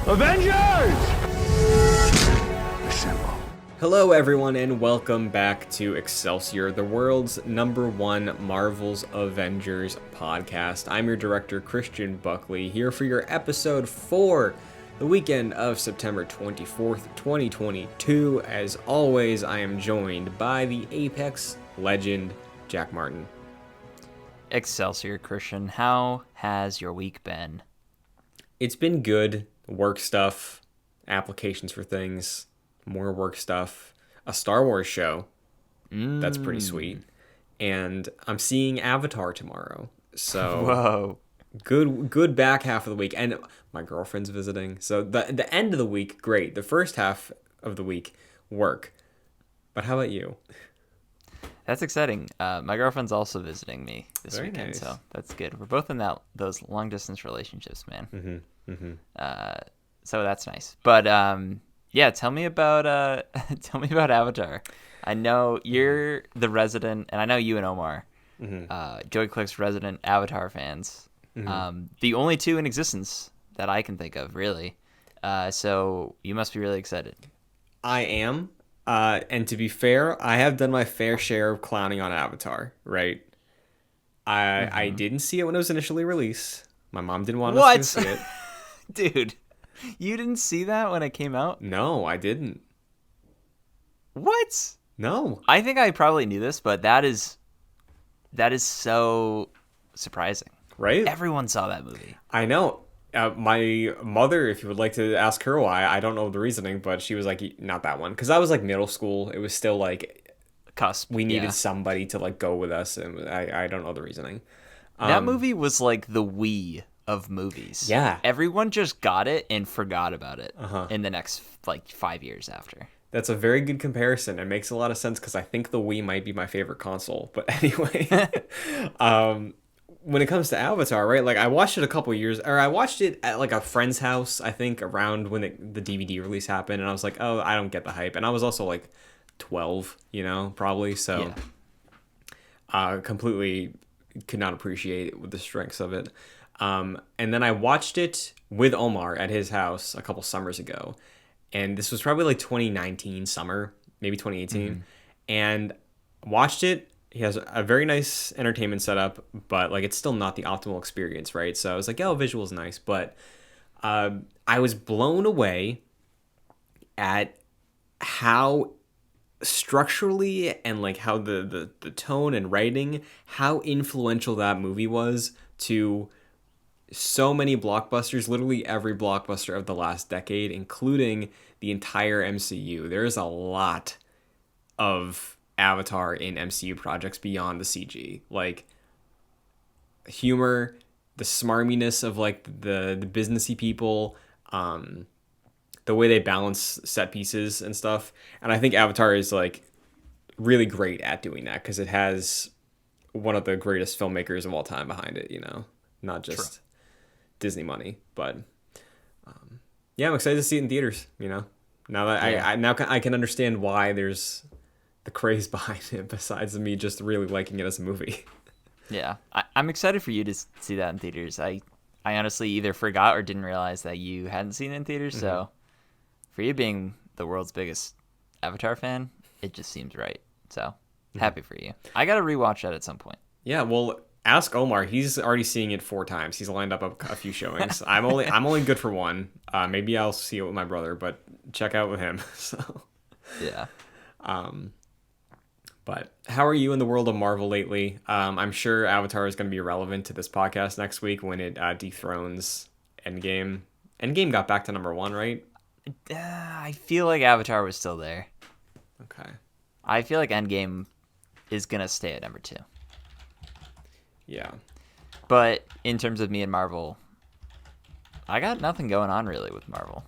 Avengers! Assemble. Hello everyone and welcome back to Excelsior, the world's #1 Marvel's Avengers podcast. I'm your director, Christian Buckley, here for your episode 4, the weekend of September 24th, 2022. As always, I am joined by the Apex legend, Jack Martin. Excelsior, Christian. How has your week been? It's been good. Work stuff, applications for things, more work stuff, a Star Wars show. That's pretty sweet. And I'm seeing Avatar tomorrow. So Whoa. good back half of the week. And my girlfriend's visiting. So the end of the week, great. The first half of the week, work. But how about you? That's exciting. My girlfriend's also visiting me this Very weekend, nice. so that's good. We're both in those long distance relationships, man. So that's nice. But yeah, tell me about Avatar. I know you're the resident, and I know you and Omar, Joey Click's resident Avatar fans. The only two in existence that I can think of, really. So you must be really excited. I am. And to be fair, I have done my fair share of clowning on Avatar, right? I didn't see it when it was initially released. My mom didn't want us to see it. Dude, you didn't see that when it came out? No, I didn't. What? No. I think I probably knew this, but that is so surprising. Right? Everyone saw that movie. I know. My mother, if you would like to ask her why, I don't know the reasoning, but she was like, not that one. Because I was like middle school. It was still like, Cusp. we needed yeah. somebody to like go with us. And I don't know the reasoning. That movie was like the Wii of movies. Yeah. Everyone just got it and forgot about it in the next like 5 years after. That's a very good comparison. It makes a lot of sense because I think the Wii might be my favorite console. But anyway, when it comes to Avatar, right? Like I watched it I watched it at like a friend's house, I think around when the DVD release happened. And I was like, oh, I don't get the hype. And I was also like 12, probably. So completely could not appreciate the strengths of it. And then I watched it with Omar at his house a couple summers ago. And this was probably like 2019 summer, maybe 2018. And watched it. He has a very nice entertainment setup, but like it's still not the optimal experience, right? So I was like, oh, visual's nice. But I was blown away at how structurally and like how the tone and writing, how influential that movie was to so many blockbusters, literally every blockbuster of the last decade, including the entire MCU. There's a lot of Avatar in MCU projects beyond the CG. Like humor, the smarminess of like the businessy people, the way they balance set pieces and stuff. And I think Avatar is like really great at doing that because it has one of the greatest filmmakers of all time behind it, not just Disney money, but yeah, I'm excited to see it in theaters. Now that I can understand why there's the craze behind it, besides me just really liking it as a movie. Yeah, I'm excited for you to see that in theaters. I honestly either forgot or didn't realize that you hadn't seen it in theaters. So for you being the world's biggest Avatar fan, it just seems right. So happy for you. I got to rewatch that at some point. Yeah, well, ask Omar. He's already seeing it 4 times. He's lined up a few showings. I'm only good for one. Maybe I'll see it with my brother, but check out with him. So yeah. But how are you in the world of Marvel lately? I'm sure Avatar is going to be relevant to this podcast next week when it dethrones Endgame. Endgame got back to #1, right? I feel like Avatar was still there. Okay. I feel like Endgame is going to stay at #2. Yeah. But in terms of me and Marvel, I got nothing going on really with Marvel.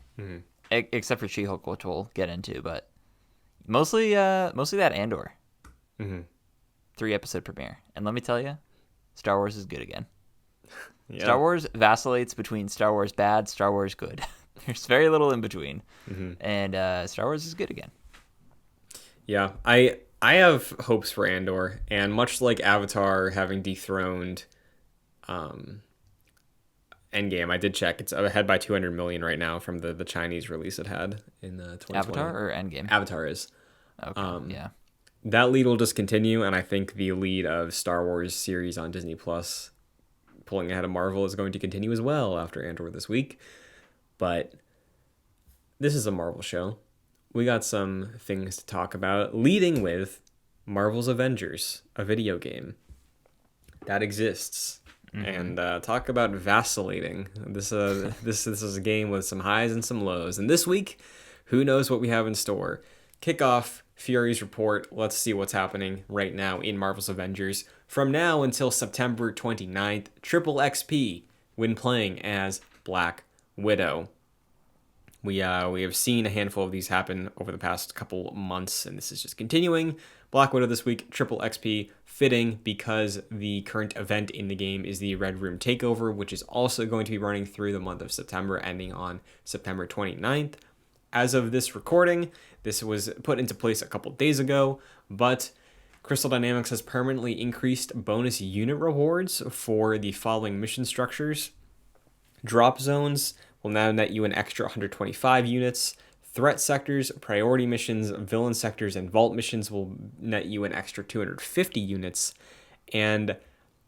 Except for She-Hulk, which we'll get into, but mostly that Andor. 3-episode premiere. And let me tell you, Star Wars is good again. Yeah. Star Wars vacillates between Star Wars bad, Star Wars good. There's very little in between. And Star Wars is good again. Yeah, I have hopes for Andor, and much like Avatar having dethroned Endgame. I did check. It's ahead by 200 million right now from the Chinese release it had in 2020. Avatar or Endgame? Avatar is. Okay, yeah. That lead will just continue, and I think the lead of Star Wars series on Disney Plus pulling ahead of Marvel is going to continue as well after Andor this week. But this is a Marvel show. We got some things to talk about, leading with Marvel's Avengers, a video game that exists. And talk about vacillating. This is a game with some highs and some lows. And this week, who knows what we have in store? Kick off Fury's report. Let's see what's happening right now in Marvel's Avengers. From now until September 29th, triple XP when playing as Black Widow. We have seen a handful of these happen over the past couple months, and this is just continuing. Black Widow this week, triple XP, fitting because the current event in the game is the Red Room Takeover, which is also going to be running through the month of September, ending on September 29th. As of this recording, this was put into place a couple days ago, but Crystal Dynamics has permanently increased bonus unit rewards for the following mission structures. Drop zones will now net you an extra 125 units. Threat sectors, priority missions, villain sectors, and vault missions will net you an extra 250 units. And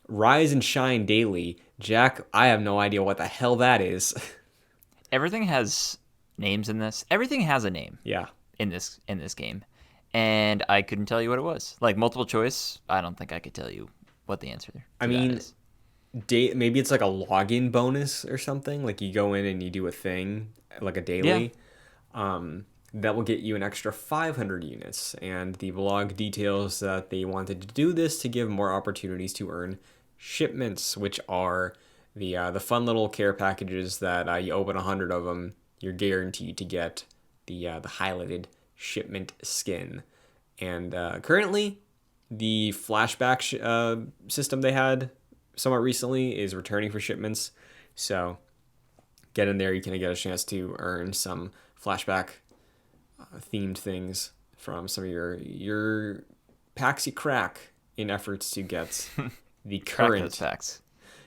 Rise and Shine Daily, Jack, I have no idea what the hell that is. Everything has names in this. Everything has a name. Yeah. In this game, and I couldn't tell you what it was. Like multiple choice, I don't think I could tell you what the answer. I mean, maybe it's like a login bonus or something. Like you go in and you do a thing, like a daily. Yeah. That will get you an extra 500 units. And the blog details that they wanted to do this to give more opportunities to earn shipments, which are the fun little care packages that you open 100 of them, you're guaranteed to get the highlighted shipment skin. And currently, the flashback system they had somewhat recently is returning for shipments. So get in there, you can get a chance to earn some flashback themed things from some of your packs you crack in efforts to get the current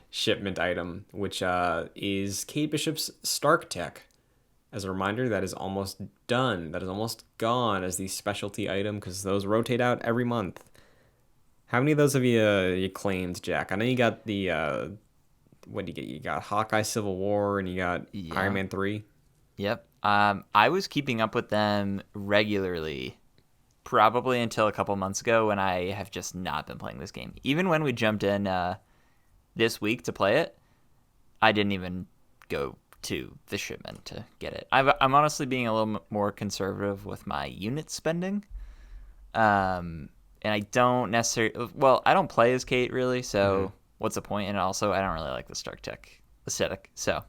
shipment item, which is Kate Bishop's Stark Tech. As a reminder, that is almost done. That is almost gone as the specialty item because those rotate out every month. How many of those have you claimed, Jack? I know you got the what do you get? You got Hawkeye Civil War and you got Iron Man 3. Yep. I was keeping up with them regularly, probably until a couple months ago when I have just not been playing this game. Even when we jumped in this week to play it, I didn't even go to the shipment to get it. I'm honestly being a little more conservative with my unit spending. And I don't necessarily... Well, I don't play as Kate, really, so what's the point? And also, I don't really like the Stark Tech aesthetic, so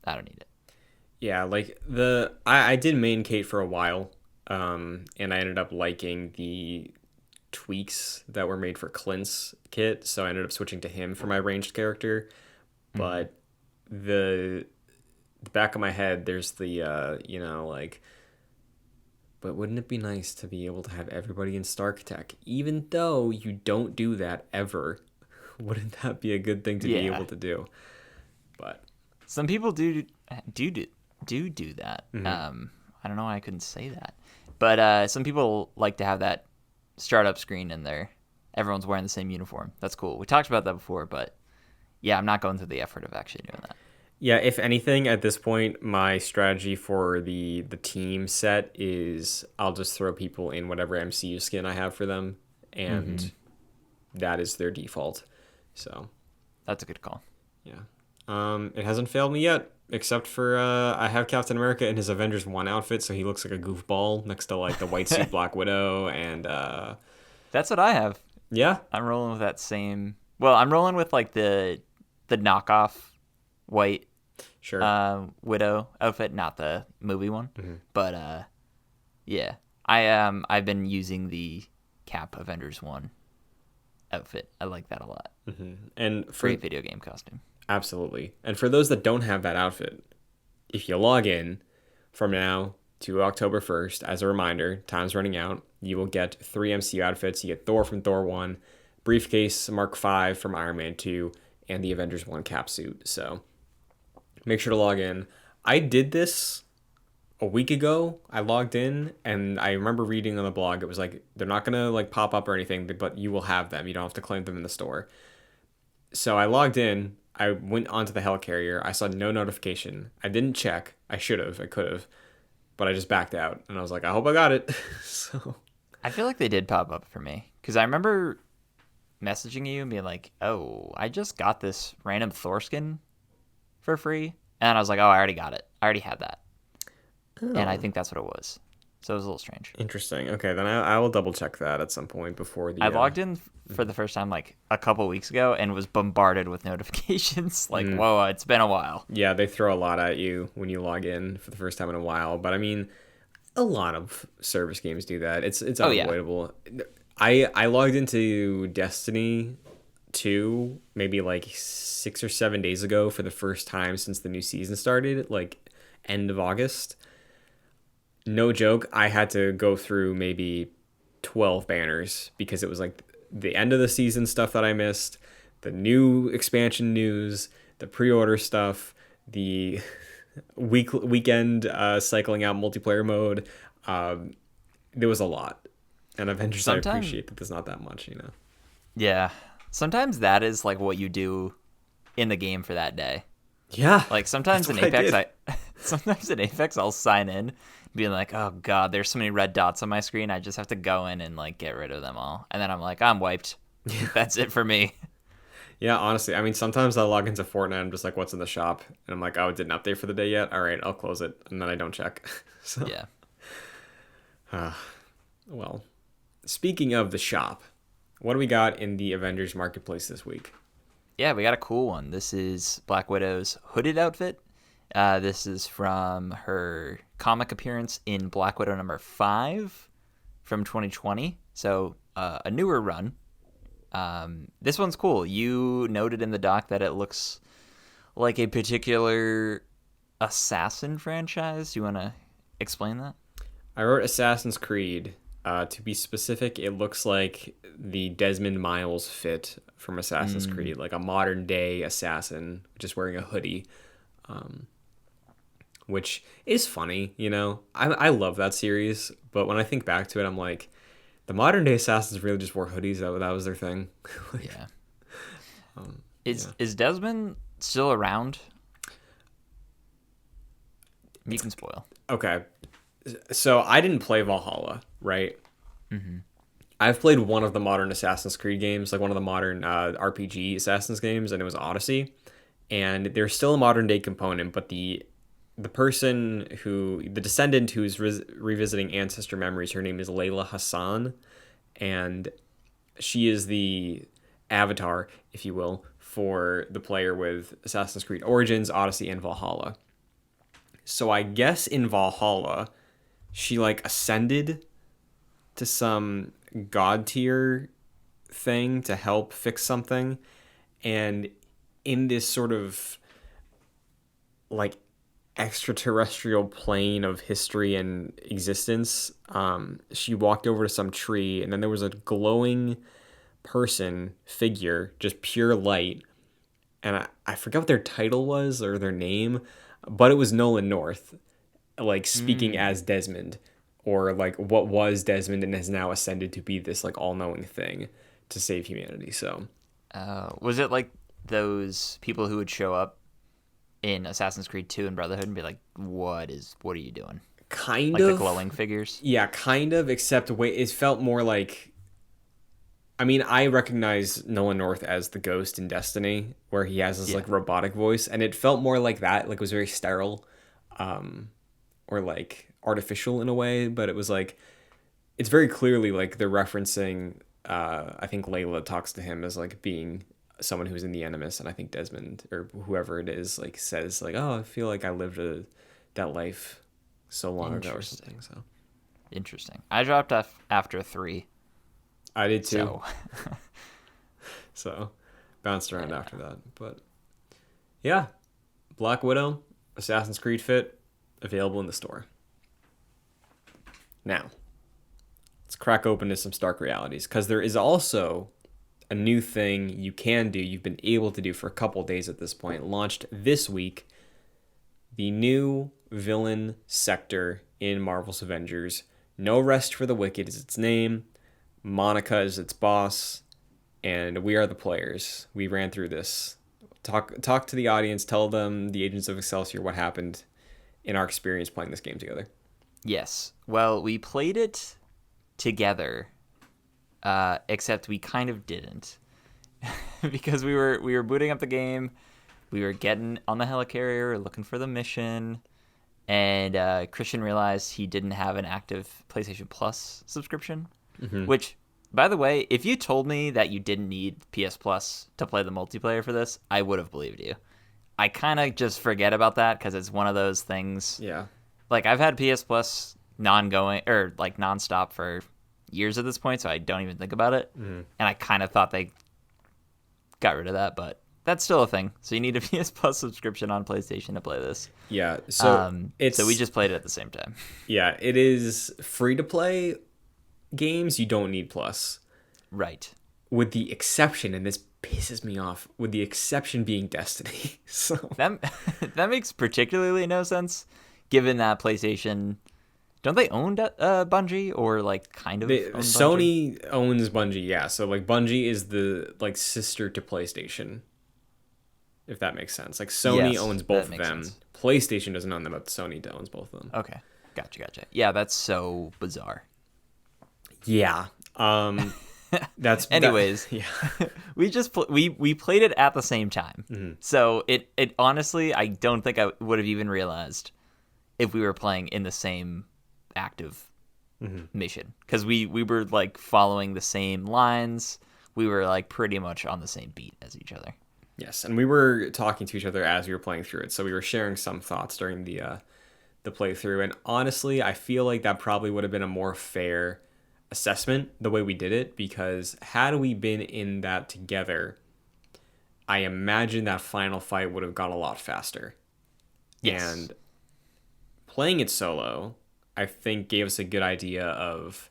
I don't need it. Yeah, like I did main Kate for a while, and I ended up liking the tweaks that were made for Clint's kit, so I ended up switching to him for my ranged character. But the back of my head, there's the but wouldn't it be nice to be able to have everybody in Stark Tech, even though you don't do that ever? Wouldn't that be a good thing to be able to do? But some people do that. I don't know why I couldn't say that, but some people like to have that startup screen in there. Everyone's wearing the same uniform. That's cool. We talked about that before, but yeah, I'm not going through the effort of actually doing that. Yeah, if anything, at this point, my strategy for the team set is I'll just throw people in whatever MCU skin I have for them, and that is their default. So that's a good call. Yeah. It hasn't failed me yet, except for I have Captain America in his Avengers 1 outfit, so he looks like a goofball next to like the white suit Black Widow, and that's what I have. Yeah, I'm rolling with that same. Well, I'm rolling with like the knockoff white Widow outfit, not the movie one. But yeah, I've been using the Cap Avengers 1 outfit. I like that a lot. And great video game costume. Absolutely. And for those that don't have that outfit, if you log in from now to October 1st, as a reminder, time's running out, you will get 3 MCU outfits. You get Thor from Thor 1, Briefcase Mark 5 from Iron Man 2, and the Avengers 1 cap suit. So make sure to log in. I did this a week ago. I logged in, and I remember reading on the blog, it was like, they're not going to like pop up or anything, but you will have them. You don't have to claim them in the store. So I logged in. I went onto the helicarrier. I saw no notification. I didn't check. I should have. I could have. But I just backed out. And I was like, I hope I got it. So I feel like they did pop up for me because I remember messaging you and being like, oh, I just got this random Thor skin for free. And I was like, oh, I already got it. I already had that. And I think that's what it was. So it was a little strange. Interesting. Okay, then I will double check that at some point before the. I logged in for the first time like a couple weeks ago and was bombarded with notifications. Like, whoa, it's been a while. Yeah, they throw a lot at you when you log in for the first time in a while. But I mean, a lot of service games do that. It's unavoidable. Yeah. I logged into Destiny 2 maybe like 6 or 7 days ago for the first time since the new season started, like end of August. No joke, I had to go through maybe 12 banners because it was like the end of the season stuff that I missed, the new expansion news, the pre-order stuff, the weekend cycling out multiplayer mode. There was a lot. And Avengers, I appreciate that there's not that much, you know? Yeah. Sometimes that is like what you do in the game for that day. Yeah. Like sometimes in Apex, I'll sign in being like, oh God, there's so many red dots on my screen. I just have to go in and like get rid of them all. And then I'm like, I'm wiped. That's it for me. Yeah, honestly. I mean, sometimes I log into Fortnite and I'm just like, what's in the shop? And I'm like, oh, it didn't update for the day yet? All right, I'll close it. And then I don't check. So, yeah. Well, speaking of the shop, what do we got in the Avengers Marketplace this week? Yeah, we got a cool one. This is Black Widow's hooded outfit. This is from her comic appearance in Black Widow number 5 from 2020. So a newer run. This one's cool. You noted in the doc that it looks like a particular assassin franchise. Do you want to explain that? I wrote Assassin's Creed. To be specific, it looks like the Desmond Miles fit from Assassin's Creed, like a modern day assassin just wearing a hoodie, which is funny, you know. I love that series, but when I think back to it, I'm like, the modern day assassins really just wore hoodies. That was their thing. Like, yeah. Is Desmond still around? You can spoil. Okay. So I didn't play Valhalla, right? Mm-hmm. I've played one of the modern Assassin's Creed games, like one of the modern RPG Assassin's games, and it was Odyssey. And there's still a modern day component, but the descendant who's revisiting ancestor memories, her name is Layla Hassan, and she is the avatar, if you will, for the player with Assassin's Creed Origins, Odyssey, and Valhalla. So I guess in Valhalla, she like ascended to some god tier thing to help fix something, and in this sort of like extraterrestrial plane of history and existence, she walked over to some tree, and then there was a glowing figure, just pure light, and I forget what their title was or their name, but it was Nolan North, like speaking as Desmond, or like what was Desmond and has now ascended to be this like all-knowing thing to save humanity. So was it like those people who would show up in Assassin's Creed 2 and Brotherhood and be like, what are you doing? Kind like of. Like the glowing figures? Yeah, kind of, except it felt more like, I mean, I recognize Nolan North as the ghost in Destiny, where he has this like robotic voice, and it felt more like that, like it was very sterile, or like artificial in a way, but it was like, it's very clearly like they're referencing, I think Layla talks to him as like being someone who's in the Animus, and I think Desmond or whoever it is like says like, oh, I feel like I lived that life so long ago or something. So interesting. I dropped off after 3. I did too. So bounced around after that, but yeah, Black Widow, Assassin's Creed fit, available in the store. Now let's crack open to some stark realities, because there is also a new thing you can do, you've been able to do for a couple days at this point, launched this week, the new villain sector in Marvel's Avengers. No Rest for the Wicked is its name. Monica is its boss, and we are the players. We ran through this. Talk to the audience, tell them, the agents of Excelsior, what happened in our experience playing this game together. Yes. Well, we played it together, except we kind of didn't. Because we were booting up the game, we were getting on the helicarrier, looking for the mission, and Christian realized he didn't have an active PlayStation Plus subscription, which, by the way, if you told me that you didn't need PS Plus to play the multiplayer for this, I would have believed you. I kind of just forget about that because it's one of those things. Yeah. Like, I've had PS Plus nonstop for years at this point, so I don't even think about it. And I kind of thought they got rid of that, but that's still a thing. So you need a PS Plus subscription on PlayStation to play this. Yeah. So so we just played it at the same time. Yeah, it is free to play games. You don't need Plus. Right. With the exception, and this pisses me off, with the exception being Destiny. So that makes particularly no sense, given that PlayStation, don't they own Bungie, or like kind of own Bungie? Sony owns Bungie, yeah. So like Bungie is the like sister to PlayStation, if that makes sense. Like Sony owns both of them. Sense. PlayStation doesn't own them, but Sony owns both of them. Okay, gotcha. Yeah, that's so bizarre. Yeah. That's anyways. Yeah. we played it at the same time, so it honestly, I don't think I would have even realized if we were playing in the same active mission, because we were like following the same lines. We were like pretty much on the same beat as each other. Yes, and we were talking to each other as we were playing through it, so we were sharing some thoughts during the playthrough. And honestly, I feel like that probably would have been a more fair assessment the way we did it, because had we been in that together, I imagine that final fight would have gone a lot faster. Yes. And playing it solo, I think, gave us a good idea of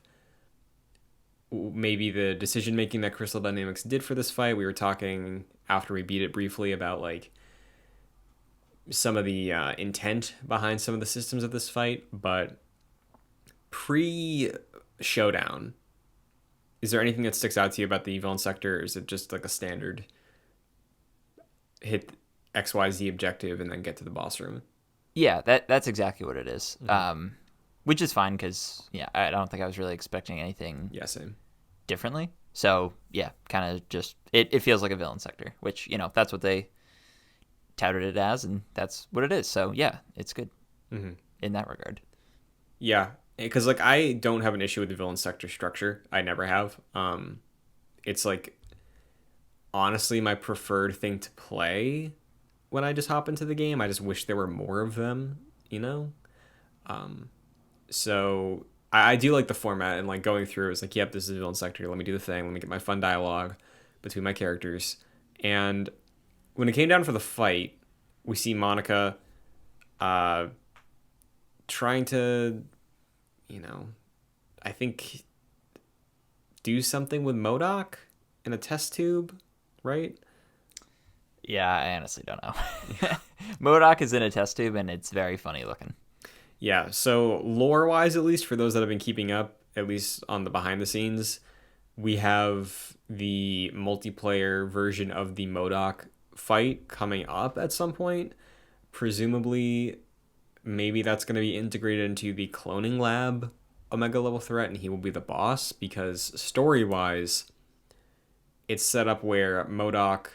maybe the decision making that Crystal Dynamics did for this fight. We were talking after we beat it briefly about like some of the intent behind some of the systems of this fight, but pre-showdown, is there anything that sticks out to you about the villain sector, or is it just like a standard hit XYZ objective and then get to the boss room? Yeah, that's exactly what it is. Which is fine, because I don't think I was really expecting anything same differently. So yeah, kind of just it feels like a villain sector, which that's what they touted it as, and that's what it is. So yeah, it's good in that regard. Yeah, because like I don't have an issue with the villain sector structure. I never have. It's like honestly my preferred thing to play when I just hop into the game. I just wish there were more of them, So I do like the format, and like going through it's like, yep, this is a villain sector. Let me do the thing. Let me get my fun dialogue between my characters. And when it came down for the fight, we see Monica trying to, I think do something with MODOK in a test tube, right? Yeah, I honestly don't know. MODOK is in a test tube, and it's very funny looking. Yeah, so lore-wise, at least, for those that have been keeping up, at least on the behind-the-scenes, we have the multiplayer version of the MODOK fight coming up at some point. Presumably, maybe that's going to be integrated into the cloning lab Omega-level threat, and he will be the boss, because story-wise, it's set up where MODOK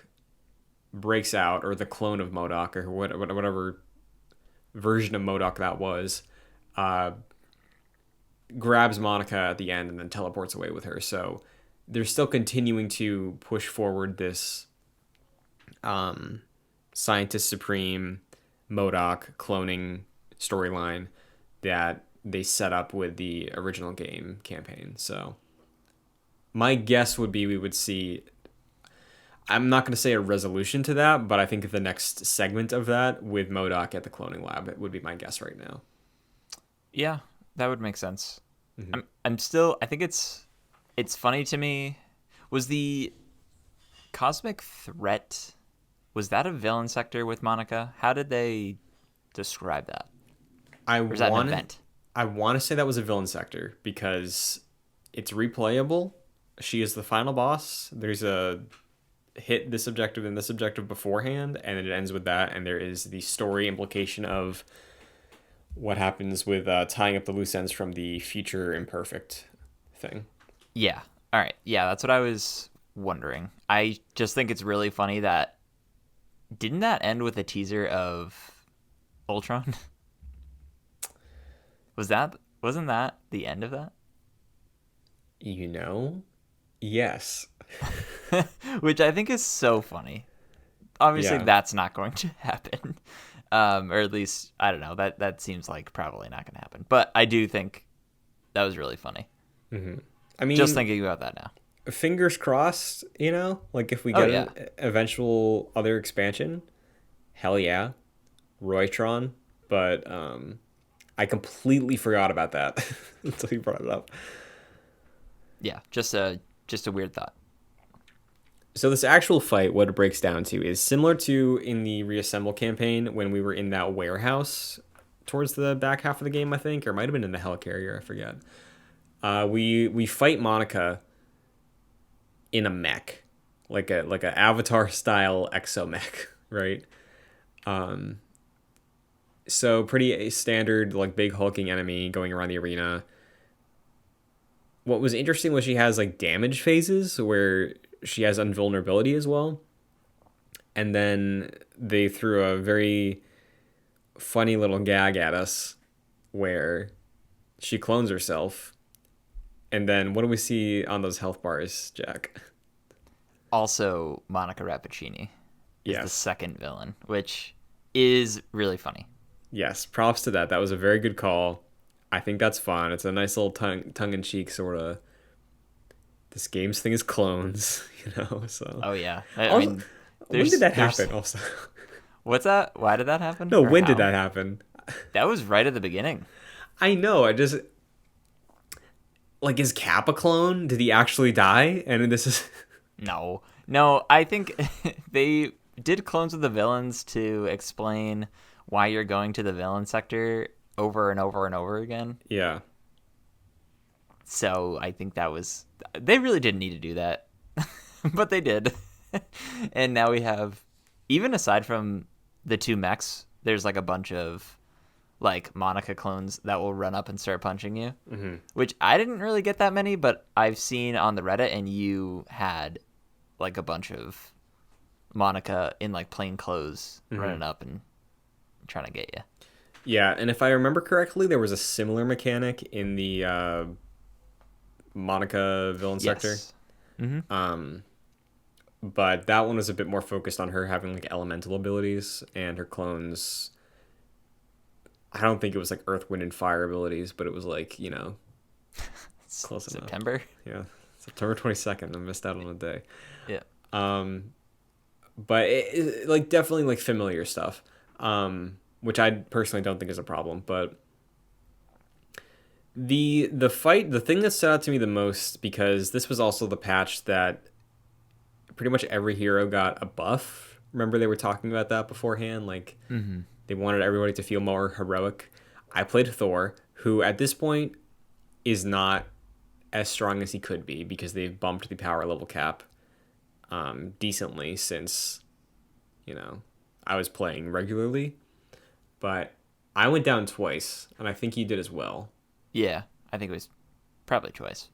breaks out, or the clone of MODOK, or whatever version of MODOK that was, grabs Monica at the end and then teleports away with her. So they're still continuing to push forward this Scientist Supreme MODOK cloning storyline that they set up with the original game campaign. So my guess would be we would see, I'm not going to say a resolution to that, but I think the next segment of that with MODOK at the cloning lab, it would be my guess right now. Yeah, that would make sense. I'm still, I think it's funny to me. Was the Cosmic Threat, was that a villain sector with Monica? How did they describe that? Or is that an event? I want to say that was a villain sector because it's replayable. She is the final boss. There's a hit this objective and this objective beforehand, and it ends with that. And there is the story implication of what happens with tying up the loose ends from the future imperfect thing. Yeah. All right. Yeah, that's what I was wondering. I just think it's really funny that didn't that end with a teaser of Ultron? Wasn't that the end of that? Yes. Which I think is so funny. Obviously, Yeah. that's not going to happen. Or at least, I don't know. That seems like probably not going to happen. But I do think that was really funny. I mean, Just thinking about that now. fingers crossed, like if we Oh, get yeah. an eventual other expansion, hell yeah, Roytron. But I completely forgot about that until you brought it up. Yeah, just a weird thought. So this actual fight, what it breaks down to is similar to in the Reassemble campaign when we were in that warehouse towards the back half of the game, I think, or it might have been in the helicarrier, I forget. We fight Monica in a mech, like a Avatar style exomech, right? So pretty standard, like big hulking enemy going around the arena. What was interesting was she has like damage phases where she has invulnerability as well. And then they threw a very funny little gag at us where she clones herself. And then what do we see on those health bars, Jack? Also, Monica Rappaccini is the Yes. second villain, which is really funny. Yes, props to that. That was a very good call. I think that's fun. It's a nice little tongue-in-cheek sort of this game's thing is clones, so. Oh yeah, Also, mean, when did that happen also? What's that? Why did that happen? No, Or when how? did that happen? That was right at the beginning. I know, I just like is Cap a clone? Did he actually die? And this is No, I think they did clones of the villains to explain why you're going to the villain sector over and over and over again. yeah. So I think they really didn't need to do that, but they did. And now we have, even aside from the two mechs, there's like a bunch of like Monica clones that will run up and start punching you, which I didn't really get that many, but I've seen on the Reddit, and you had like a bunch of Monica in like plain clothes running up and trying to get you. Yeah, and if I remember correctly, there was a similar mechanic in the Monica villain sector. But that one was a bit more focused on her having like elemental abilities, and her clones, I don't think it was like earth, wind, and fire abilities, but it was like, close September. enough. Yeah. September 22nd. I missed out on a day. Yeah. But it like definitely like familiar stuff. Which I personally don't think is a problem, but the fight, the thing that stood out to me the most, because this was also the patch that pretty much every hero got a buff. Remember they were talking about that beforehand, like they wanted everybody to feel more heroic. I played Thor, who at this point is not as strong as he could be because they've bumped the power level cap decently since I was playing regularly. But I went down twice, and I think he did as well. Yeah, I think it was probably twice.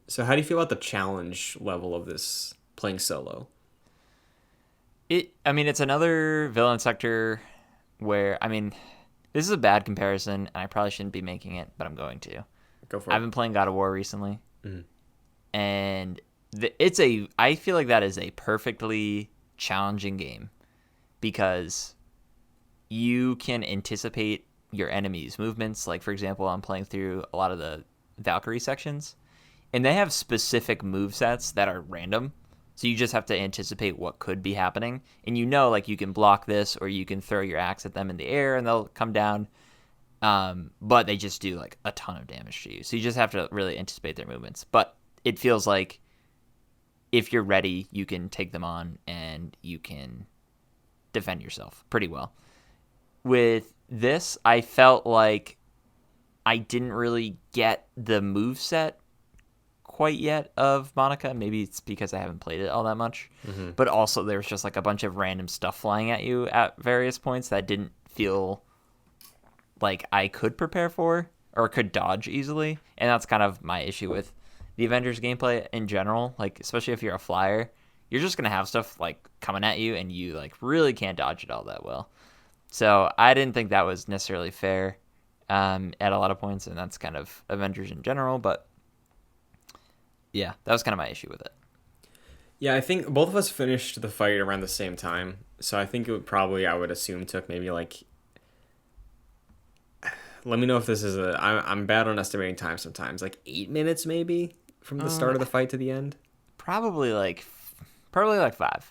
So how do you feel about the challenge level of this playing solo? It's another villain sector where, this is a bad comparison, and I probably shouldn't be making it, but I'm going to. Go for it. I've been playing God of War recently, and I feel like that is a perfectly challenging game because you can anticipate your enemy's movements. Like, for example, I'm playing through a lot of the Valkyrie sections, and they have specific movesets that are random. So you just have to anticipate what could be happening. And like, you can block this, or you can throw your axe at them in the air, and they'll come down. But they just do, like, a ton of damage to you. So you just have to really anticipate their movements. But it feels like if you're ready, you can take them on and you can defend yourself pretty well. With this, I felt like I didn't really get the moveset quite yet of Monica. Maybe it's because I haven't played it all that much. Mm-hmm. But also there's just like a bunch of random stuff flying at you at various points that didn't feel like I could prepare for or could dodge easily. And that's kind of my issue with the Avengers gameplay in general. Like, especially if you're a flyer, you're just going to have stuff like coming at you and you like really can't dodge it all that well. So I didn't think that was necessarily fair at a lot of points. And that's kind of Avengers in general. But yeah, that was kind of my issue with it. Yeah, I think both of us finished the fight around the same time. So I think it would probably, I would assume, took maybe like, let me know if this is I'm bad on estimating time sometimes, like 8 minutes maybe from the start of the fight to the end. Probably like 5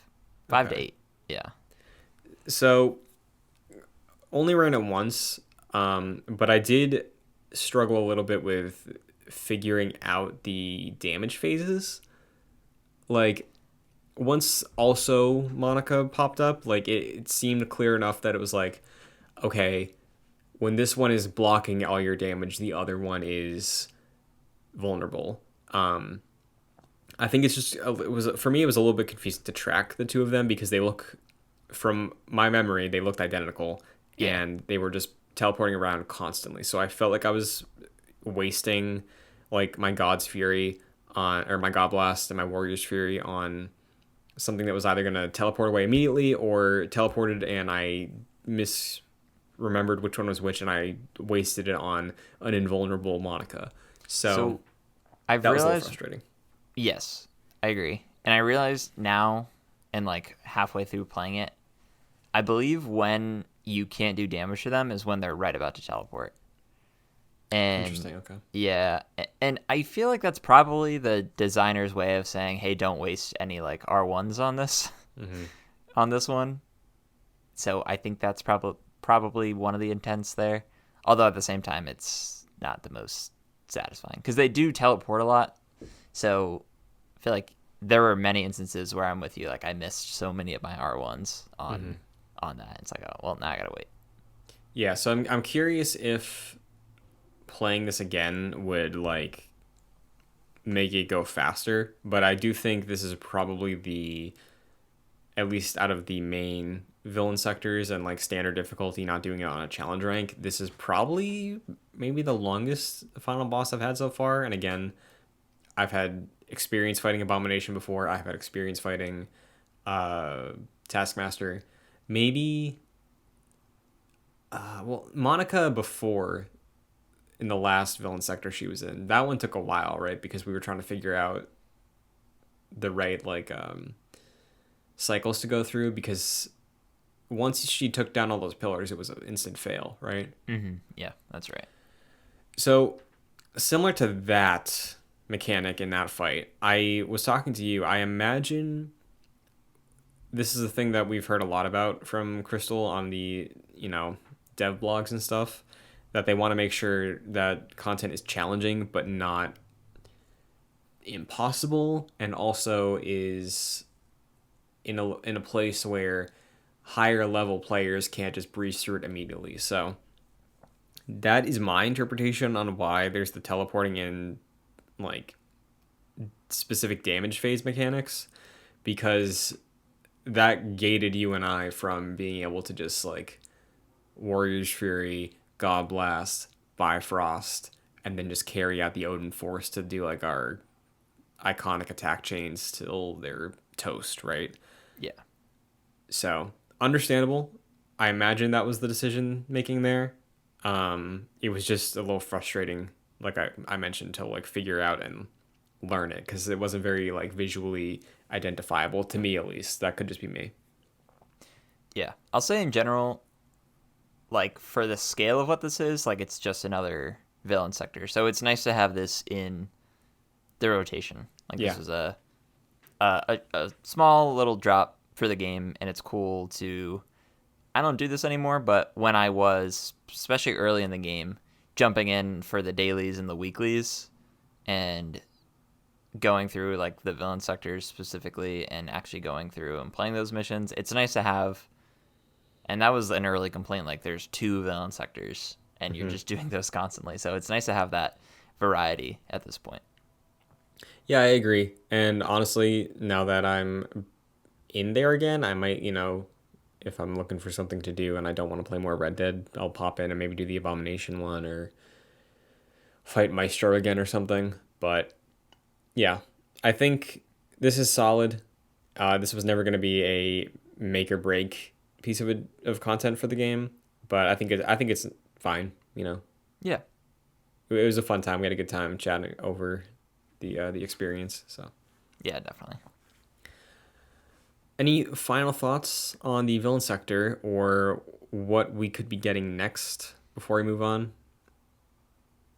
to 8. Yeah. So only ran it once, but I did struggle a little bit with figuring out the damage phases. Like, once also Monica popped up, like it seemed clear enough that it was like, okay, when this one is blocking all your damage, the other one is vulnerable. I think it's just, it was, for me, it was a little bit confusing to track the two of them because they look, from my memory, they looked identical, and they were just teleporting around constantly. So I felt like I was wasting like my God's Fury on, or my God Blast and my Warrior's Fury on something that was either going to teleport away immediately or teleported and I misremembered which one was which and I wasted it on an invulnerable Monica. So I've that was a realized, little frustrating. yes, I agree. And I realized now, and like halfway through playing it, I believe when you can't do damage to them is when they're right about to teleport. And Interesting, okay. yeah, and I feel like that's probably the designer's way of saying, hey, don't waste any like R1s on this, on this one. So I think that's probably one of the intents there. Although at the same time, it's not the most satisfying because they do teleport a lot. So I feel like there were many instances where I'm with you. Like I missed so many of my R1s on that. It's like, oh, well, now I gotta wait. Yeah, so I'm curious if playing this again would like make it go faster, but I do think this is probably the, at least out of the main villain sectors and like standard difficulty, not doing it on a challenge rank, this is probably maybe the longest final boss I've had so far. And again, I've had experience fighting Abomination before. I've had experience fighting Taskmaster. Maybe well, Monica before, in the last villain sector she was in, that one took a while, right? Because we were trying to figure out the right like cycles to go through, because once she took down all those pillars, it was an instant fail, right? Yeah, that's right. So similar to that mechanic in that fight, I was talking to you, I imagine this is a thing that we've heard a lot about from Crystal on the, dev blogs and stuff, that they want to make sure that content is challenging but not impossible, and also is in a place where higher level players can't just breeze through it immediately. So that is my interpretation on why there's the teleporting in like specific damage phase mechanics, because that gated you and I from being able to just like Warrior's Fury, God Blast, Bifrost, and then just carry out the Odin Force to do like our iconic attack chains till they're toast, right? Yeah. So understandable. I imagine that was the decision making there. It was just a little frustrating, like I mentioned, to like figure out and learn it, because it wasn't very like visually identifiable to me, at least. That could just be me. Yeah. I'll say in general, like for the scale of what this is, like it's just another villain sector. So it's nice to have this in the rotation. Like this was a small little drop for the game, and it's cool to, I don't do this anymore, but when I was, especially early in the game, jumping in for the dailies and the weeklies and going through like the villain sectors specifically and actually going through and playing those missions. It's nice to have, and that was an early complaint, like there's 2 villain sectors and you're just doing those constantly. So it's nice to have that variety at this point. Yeah, I agree. And honestly, now that I'm in there again, I might, if I'm looking for something to do and I don't want to play more Red Dead, I'll pop in and maybe do the Abomination one or fight Maestro again or something. But yeah, I think this is solid. This was never going to be a make or break piece of content for the game, but I think it's fine. Yeah. It was a fun time. We had a good time chatting over the experience. So Yeah, definitely. any final thoughts on the villain sector or what we could be getting next before we move on?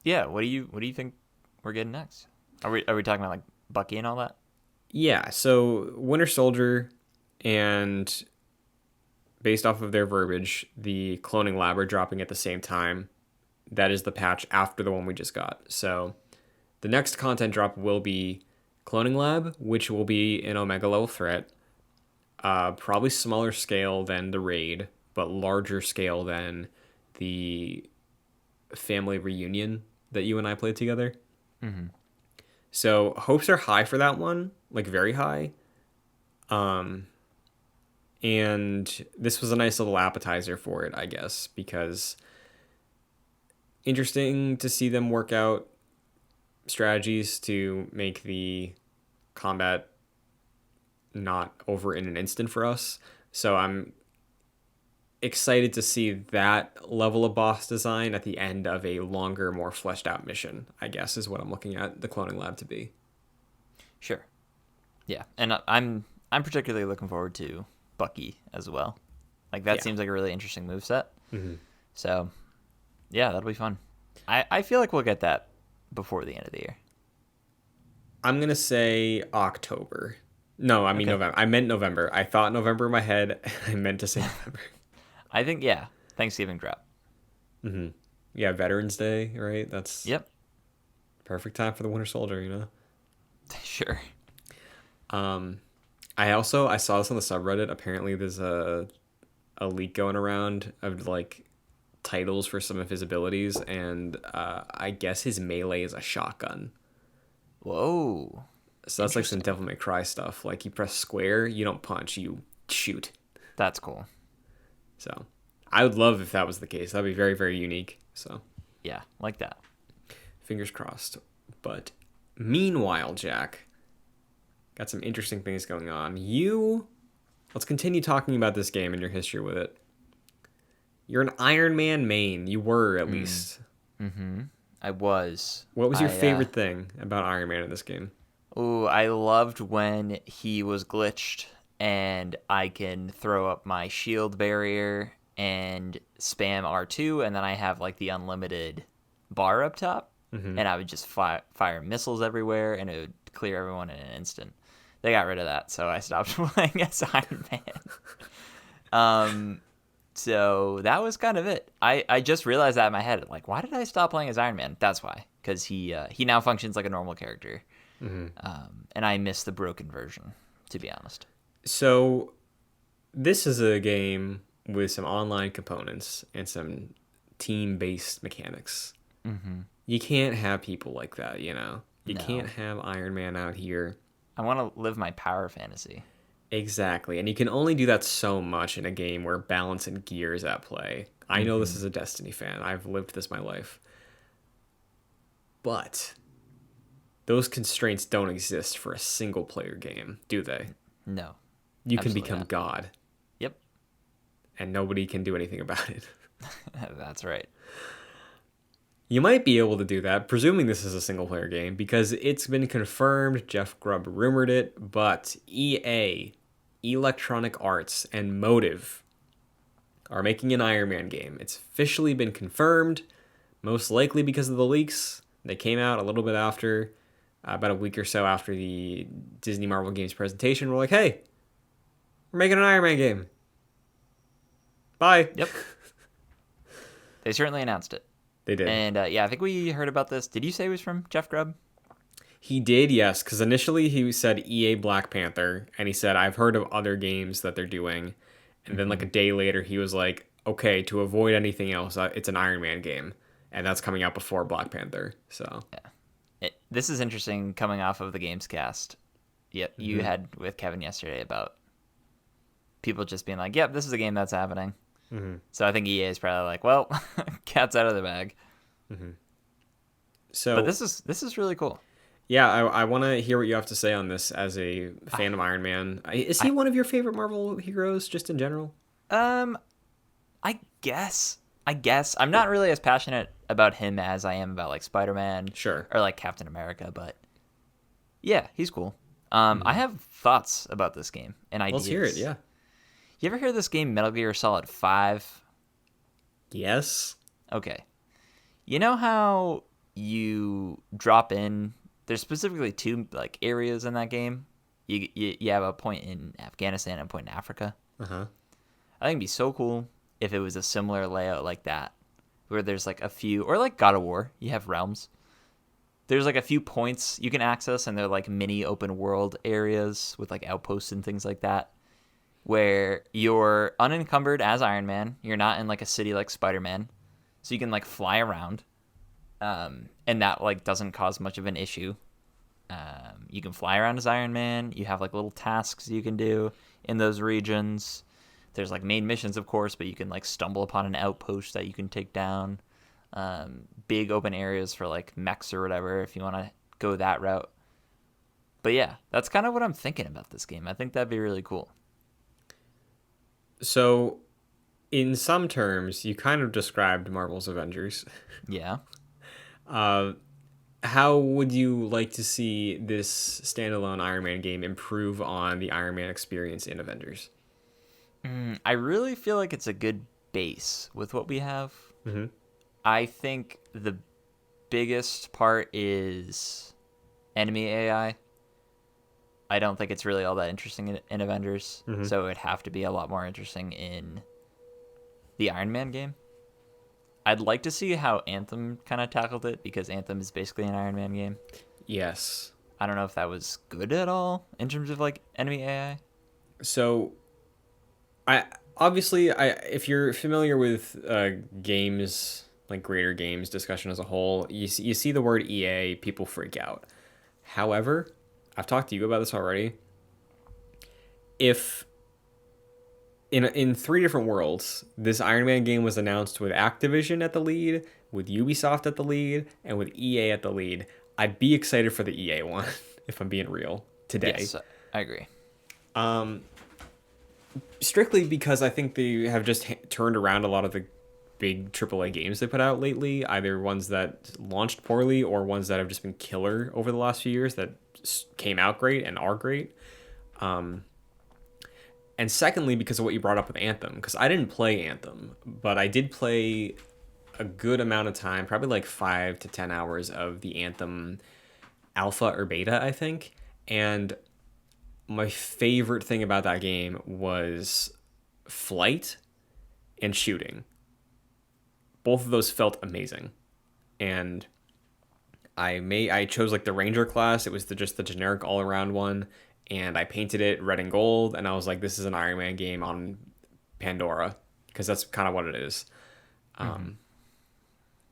Yeah, what do you think we're getting next? Are we talking about like Bucky and all that? Yeah, so Winter Soldier, and based off of their verbiage, the cloning lab are dropping at the same time. That is the patch after the one we just got. So the next content drop will be Cloning Lab, which will be an Omega level threat. Probably smaller scale than the raid, but larger scale than the family reunion that you and I played together. Mm-hmm. So hopes are high for that one, like very high. And this was a nice little appetizer for it, I guess, because interesting to see them work out strategies to make the combat not over in an instant for us. So I'm excited to see that level of boss design at the end of a longer, more fleshed out mission, I guess, is what I'm looking at the cloning lab to be. Sure. Yeah, and I'm particularly looking forward to Bucky as well. Like that seems like a really interesting moveset. Mm-hmm. So, yeah, that'll be fun. I feel like we'll get that before the end of the year. I'm going to say October. No, I mean November. I meant November. I thought November in my head. I meant to say November. I think, Thanksgiving drop. Mm-hmm. Yeah, Veterans Day, right? That's Yep. perfect time for the Winter Soldier, Sure. I saw this on the subreddit. Apparently there's a leak going around of like titles for some of his abilities, and I guess his melee is a shotgun. Whoa. So that's like some Devil May Cry stuff. Like you press square, you don't punch, you shoot. That's cool. So I would love if that was the case. That'd be very, very unique. So Yeah, like that. fingers crossed. But meanwhile, Jack, got some interesting things going on. Let's continue talking about this game and your history with it. You're an Iron Man main. You were, at least. Mm-hmm. I was. What was your favorite thing about Iron Man in this game? Oh, I loved when he was glitched and I can throw up my shield barrier and spam R2, and then I have like the unlimited bar up top, and I would just fire missiles everywhere, and it would clear everyone in an instant. They got rid of that, so I stopped playing as Iron Man. So that was kind of it. I just realized that in my head, like, why did I stop playing as Iron Man? That's why, because he now functions like a normal character. And I miss the broken version, to be honest. So this is a game with some online components and some team-based mechanics. You can't have people like that, You No. can't have Iron Man out here. I want to live my power fantasy. Exactly. And you can only do that so much in a game where balance and gear is at play. I know this as a Destiny fan. I've lived this my life. But those constraints don't exist for a single player game, do they? No. You can Absolutely become not. God. Yep. And nobody can do anything about it. That's right. You might be able to do that, presuming this is a single player game, because it's been confirmed, Jeff Grubb rumored it, but EA, Electronic Arts, and Motive are making an Iron Man game. It's officially been confirmed, most likely because of the leaks. They came out a little bit after, about a week or so after the Disney Marvel Games presentation. We're like, hey, we're making an Iron Man game. Bye. Yep. They certainly announced it. They did. And I think we heard about this. Did you say it was from Jeff Grubb? He did, yes, because initially he said EA Black Panther, and he said, I've heard of other games that they're doing. And then, like, a day later, he was like, okay, to avoid anything else, it's an Iron Man game. And that's coming out before Black Panther. So, This is interesting coming off of the Gamescast. You had with Kevin yesterday about people just being like, yep, this is a game that's happening. So I think EA is probably like, well, cat's out of the bag. so But this is really cool. yeah, I want to hear what you have to say on this as a fan of Iron Man. Is he one of your favorite Marvel heroes, just in general? I guess I'm not really as passionate about him as I am about like Spider-Man, Sure. or like Captain America. But yeah, he's cool. I have thoughts about this game and ideas. Let's hear it, yeah. You ever hear this game Metal Gear Solid 5? Yes. Okay. You know how you drop in? There's specifically two like areas in that game. You have a point in Afghanistan and a point in Africa. Uh-huh. I think it'd be so cool if it was a similar layout like that, where there's like a few, or like God of War, you have realms. There's like a few points you can access, and they're like mini open world areas with like outposts and things like that, where you're unencumbered as Iron Man. You're not in like a city like Spider-Man, so you can like fly around, and that like doesn't cause much of an issue. You can fly around as Iron Man. You have like little tasks you can do in those regions. There's like main missions, of course, but you can like stumble upon an outpost that you can take down. Big open areas for like mechs or whatever if you want to go that route. But yeah, that's kind of what I'm thinking about this game. I think that'd be really cool. So, in some terms, you kind of described Marvel's Avengers. Yeah. How would you like to see this standalone Iron Man game improve on the Iron Man experience in Avengers? I really feel like it's a good base with what we have. Mm-hmm. I think the biggest part is enemy AI. I don't think it's really all that interesting in Avengers, so it would have to be a lot more interesting in the Iron Man game. I'd like to see how Anthem kind of tackled it, because Anthem is basically an Iron Man game. Yes. I don't know if that was good at all in terms of like enemy AI. So, if you're familiar with games, like greater games discussion as a whole, you see the word EA, people freak out. However, I've talked to you about this already. If in three different worlds, this Iron Man game was announced with Activision at the lead, with Ubisoft at the lead, and with EA at the lead, I'd be excited for the EA one, if I'm being real, today. Yes, I agree. Strictly because I think they have just turned around a lot of the big AAA games they put out lately, either ones that launched poorly or ones that have just been killer over the last few years that came out great and are great. And secondly, because of what you brought up with Anthem, because I didn't play Anthem, but I did play a good amount of time, probably like 5 to 10 hours of the Anthem alpha or beta, I think. And my favorite thing about that game was flight and shooting. Both of those felt amazing. And I chose like the Ranger class. It was just the generic all-around one. And I painted it red and gold, and I was like, this is an Iron Man game on Pandora, because that's kind of what it is. And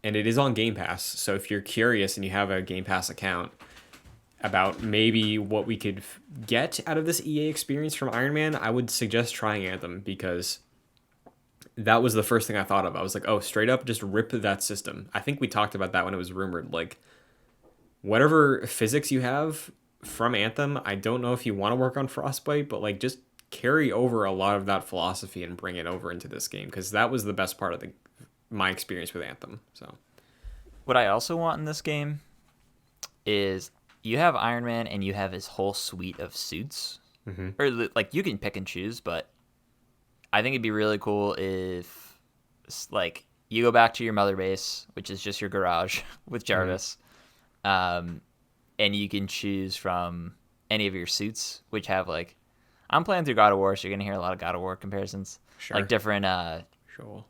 it is on Game Pass, so if you're curious and you have a Game Pass account about maybe what we could get out of this EA experience from Iron Man, I would suggest trying Anthem, because that was the first thing I thought of. I was like, oh, straight up, just rip that system. I think we talked about that when it was rumored. Like, whatever physics you have from Anthem, I don't know if you want to work on Frostbite, but like just carry over a lot of that philosophy and bring it over into this game, because that was the best part of my experience with Anthem. So, what I also want in this game is you have Iron Man and you have his whole suite of suits, or like you can pick and choose, but I think it'd be really cool if like you go back to your mother base, which is just your garage with Jarvis. And you can choose from any of your suits, which have like, I'm playing through God of War, so you're gonna hear a lot of God of War comparisons, like different sure,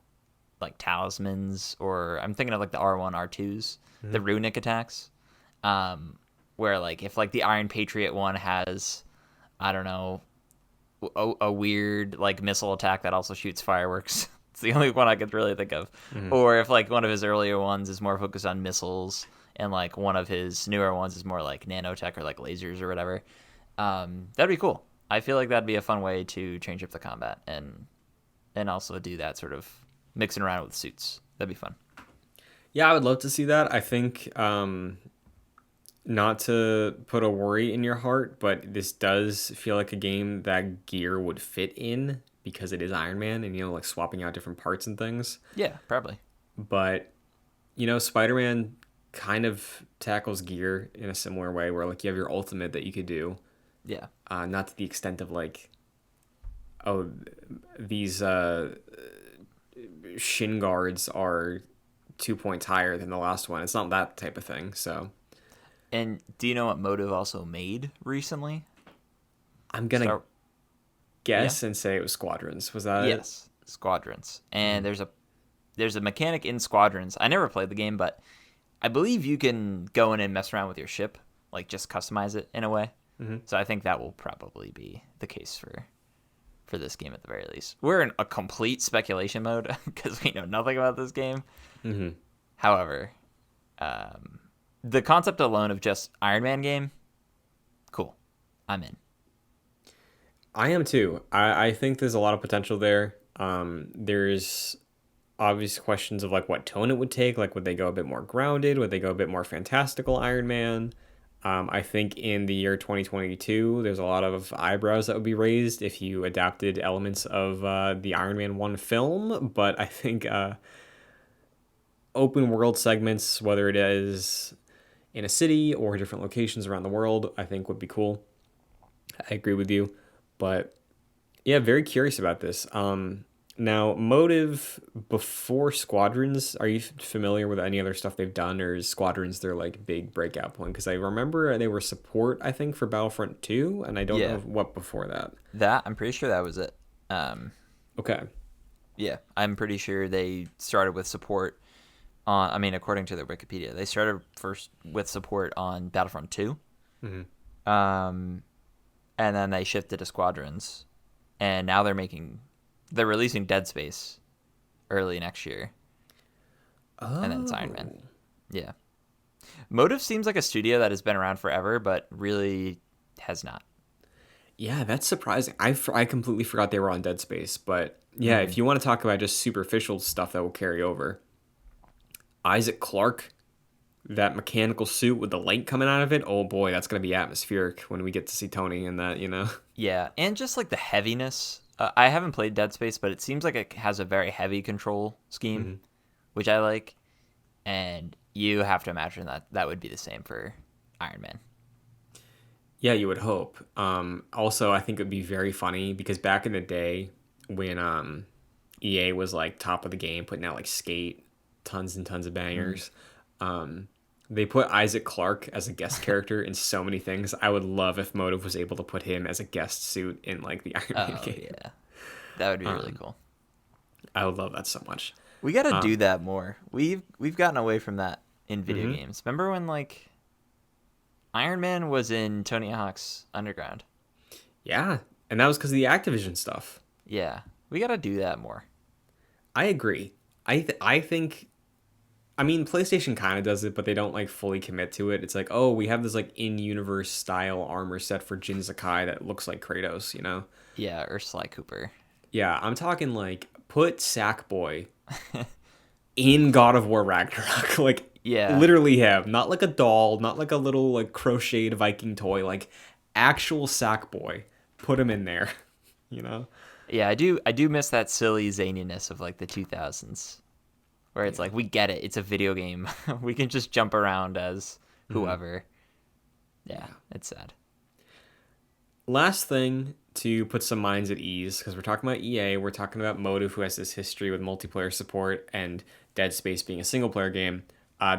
like talismans, or I'm thinking of like the R1, R2s, the runic attacks, where like if like the Iron Patriot one has, I don't know, a weird like missile attack that also shoots fireworks. It's the only one I could really think of. Mm-hmm. Or if like one of his earlier ones is more focused on missiles, and like one of his newer ones is more like nanotech or like lasers or whatever. That'd be cool. I feel like that'd be a fun way to change up the combat and also do that sort of mixing around with suits. That'd be fun. Yeah, I would love to see that. I think not to put a worry in your heart, but this does feel like a game that gear would fit in because it is Iron Man and, like swapping out different parts and things. Yeah, probably. But, Spider-Man kind of tackles gear in a similar way where, like, you have your ultimate that you could do. Yeah. Not to the extent of, like, oh, these shin guards are 2 points higher than the last one. It's not that type of thing, so... And do you know what Motive also made recently? I'm gonna guess and say it was Squadrons. Was that Yes, Squadrons. And there's a mechanic in Squadrons. I never played the game, but I believe you can go in and mess around with your ship, like just customize it in a way. Mm-hmm. So I think that will probably be the case for this game at the very least. We're in a complete speculation mode because we know nothing about this game. Mm-hmm. However, the concept alone of just Iron Man game, cool. I'm in. I am too. I think there's a lot of potential there. There's obvious questions of like what tone it would take. Like, would they go a bit more grounded? Would they go a bit more fantastical Iron Man? I think in the year 2022, there's a lot of eyebrows that would be raised if you adapted elements of the Iron Man 1 film. But I think open world segments, whether it is in a city or different locations around the world, I think would be cool. I agree with you. But yeah, very curious about this. Now, Motive before Squadrons, are you familiar with any other stuff they've done, or is Squadrons their like big breakout point? Because I remember they were support, I think, for Battlefront 2, and I don't know what before that. I'm pretty sure that was it. Okay. Yeah, I'm pretty sure they started with support on, I mean, according to their Wikipedia, they started first with support on Battlefront 2. Mm-hmm. And then they shifted to Squadrons, and now they're releasing Dead Space early next year. Oh. And then it's Iron Man. Yeah. Motive seems like a studio that has been around forever, but really has not. Yeah, that's surprising. I completely forgot they were on Dead Space, but yeah, if you want to talk about just superficial stuff that will carry over, Isaac Clarke, that mechanical suit with the light coming out of it, oh boy, that's going to be atmospheric when we get to see Tony in that, Yeah, and just like the heaviness. I haven't played Dead Space, but it seems like it has a very heavy control scheme, which I like. And you have to imagine that would be the same for Iron Man. Yeah, you would hope. Also, I think it would be very funny because back in the day when EA was like top of the game, putting out like Skate, tons and tons of bangers, they put Isaac Clarke as a guest character in so many things. I would love if Motive was able to put him as a guest suit in like the Iron Man game. Yeah, that would be really cool. I would love that so much. We got to do that more. We've gotten away from that in video games. Remember when like Iron Man was in Tony Hawk's Underground? Yeah, and that was because of the Activision stuff. Yeah, we got to do that more. I agree. I think. I mean, PlayStation kind of does it, but they don't like fully commit to it. It's like, oh, we have this like in-universe style armor set for Jin Sakai that looks like Kratos, Yeah, or Sly Cooper. Yeah, I'm talking like put Sackboy in God of War Ragnarok. Like, yeah, literally him. Not like a doll, not like a little like crocheted Viking toy, like actual Sackboy. Put him in there, Yeah, I do miss that silly zaniness of like the 2000s. Where it's like, we get it. It's a video game. We can just jump around as whoever. Yeah, it's sad. Last thing to put some minds at ease, because we're talking about EA, we're talking about Motive, who has this history with multiplayer support, and Dead Space being a single-player game.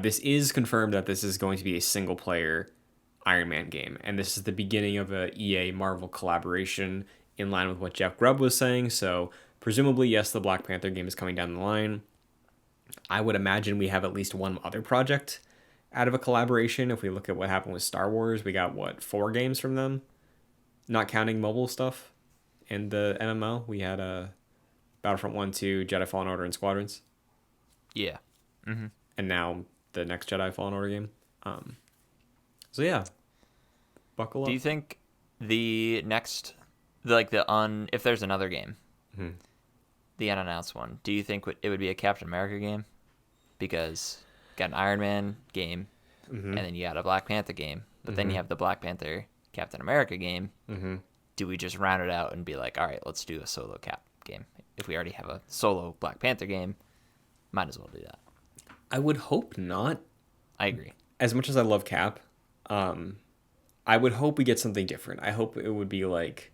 This is confirmed that this is going to be a single-player Iron Man game, and this is the beginning of a EA-Marvel collaboration in line with what Jeff Grubb was saying, so presumably, yes, the Black Panther game is coming down the line. I would imagine we have at least one other project out of a collaboration. If we look at what happened with Star Wars, we got what, 4 games from them, not counting mobile stuff. And the MMO, we had Battlefront 1, 2, Jedi Fallen Order, and Squadrons. Yeah. Mm-hmm. And now the next Jedi Fallen Order game. So yeah, buckle up. Do you think the next, if there's another game, the unannounced one, do you think it would be a Captain America game? Because you got an Iron Man game, and then you got a Black Panther game, but then you have the Black Panther Captain America game. Do we just round it out and be like, all right, let's do a solo Cap game? If we already have a solo Black Panther game, might as well do that. I would hope not. I agree. As much as I love Cap, I would hope we get something different. I hope it would be like,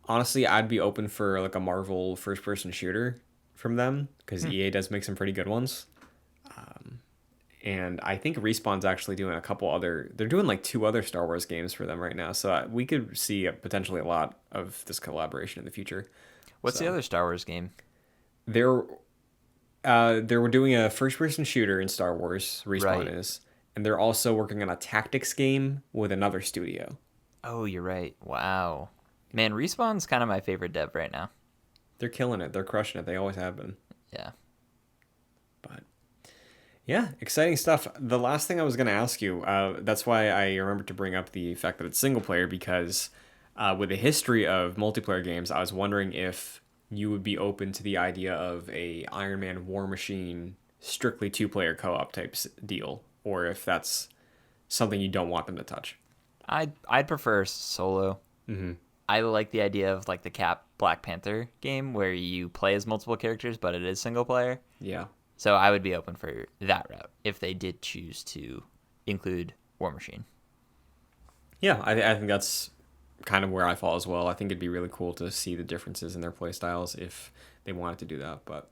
honestly, I'd be open for like a Marvel first-person shooter from them, because EA does make some pretty good ones. And I think Respawn's actually doing they're doing like 2 other Star Wars games for them right now. So we could see potentially a lot of this collaboration in the future. What's the other Star Wars game? They were doing a first-person shooter in Star Wars, Respawn is. And they're also working on a tactics game with another studio. Oh, you're right. Wow. Man, Respawn's kind of my favorite dev right now. They're killing it. They're crushing it. They always have been. Yeah. But yeah, exciting stuff. The last thing I was going to ask you, that's why I remembered to bring up the fact that it's single player, because with the history of multiplayer games, I was wondering if you would be open to the idea of a Iron Man War Machine strictly 2-player co-op type deal, or if that's something you don't want them to touch. I'd prefer solo. I like the idea of like the Cap Black Panther game where you play as multiple characters, but it is single player. Yeah. So I would be open for that route if they did choose to include War Machine. Yeah, I think that's kind of where I fall as well. I think it'd be really cool to see the differences in their play styles if they wanted to do that. But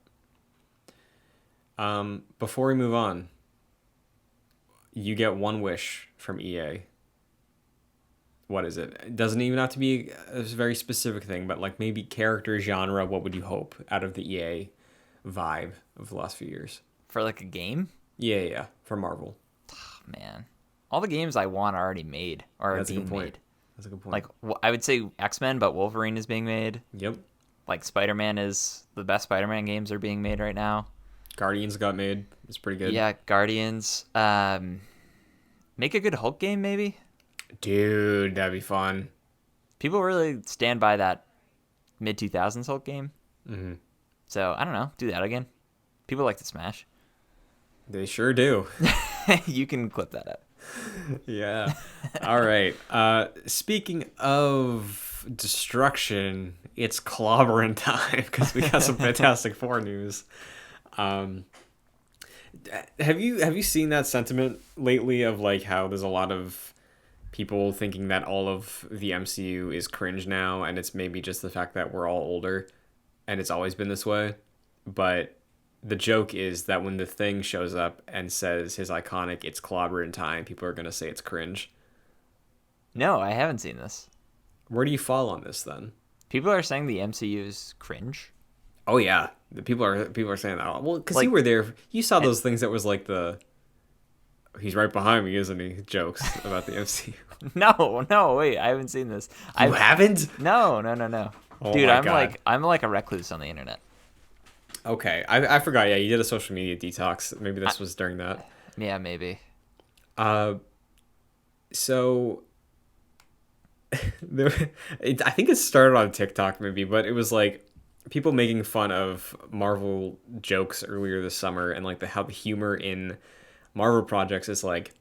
before we move on, you get one wish from EA. What is it? It doesn't even have to be a very specific thing, but like maybe character, genre, what would you hope out of the EA vibe of the last few years? For like a game? Yeah, for Marvel. Oh, man. All the games I want are already made or are being made. That's a good point. Like, I would say X-Men, but Wolverine is being made. Yep. Like, Spider-Man the best Spider-Man games are being made right now. Guardians got made. It's pretty good. Yeah, Guardians. Make a good Hulk game, maybe? Dude, that'd be fun. People really stand by that mid-2000s Hulk game. So, I don't know. Do that again. People like to smash. They sure do. You can clip that up. Yeah. All right. Speaking of destruction, it's clobbering time because we got some Fantastic Four news. Have you seen that sentiment lately of like how there's a lot of people thinking that all of the MCU is cringe now, and it's maybe just the fact that we're all older and it's always been this way? But the joke is that when the Thing shows up and says his iconic "It's clobbering time," people are going to say it's cringe. No, I haven't seen this. Where do you fall on this then? People are saying the MCU is cringe. Oh yeah, the people are saying that. Well, because Like- you were there, you saw those things that was like he's right behind me, isn't he? Jokes about the MCU. No, wait, I haven't seen this. You haven't? No. Oh Dude, my I'm God. like a recluse on the internet. Okay, I forgot. Yeah, you did a social media detox. Maybe this was during that. Yeah, maybe. So I think it started on TikTok maybe, but it was like people making fun of Marvel jokes earlier this summer, and like how the humor in Marvel projects is like,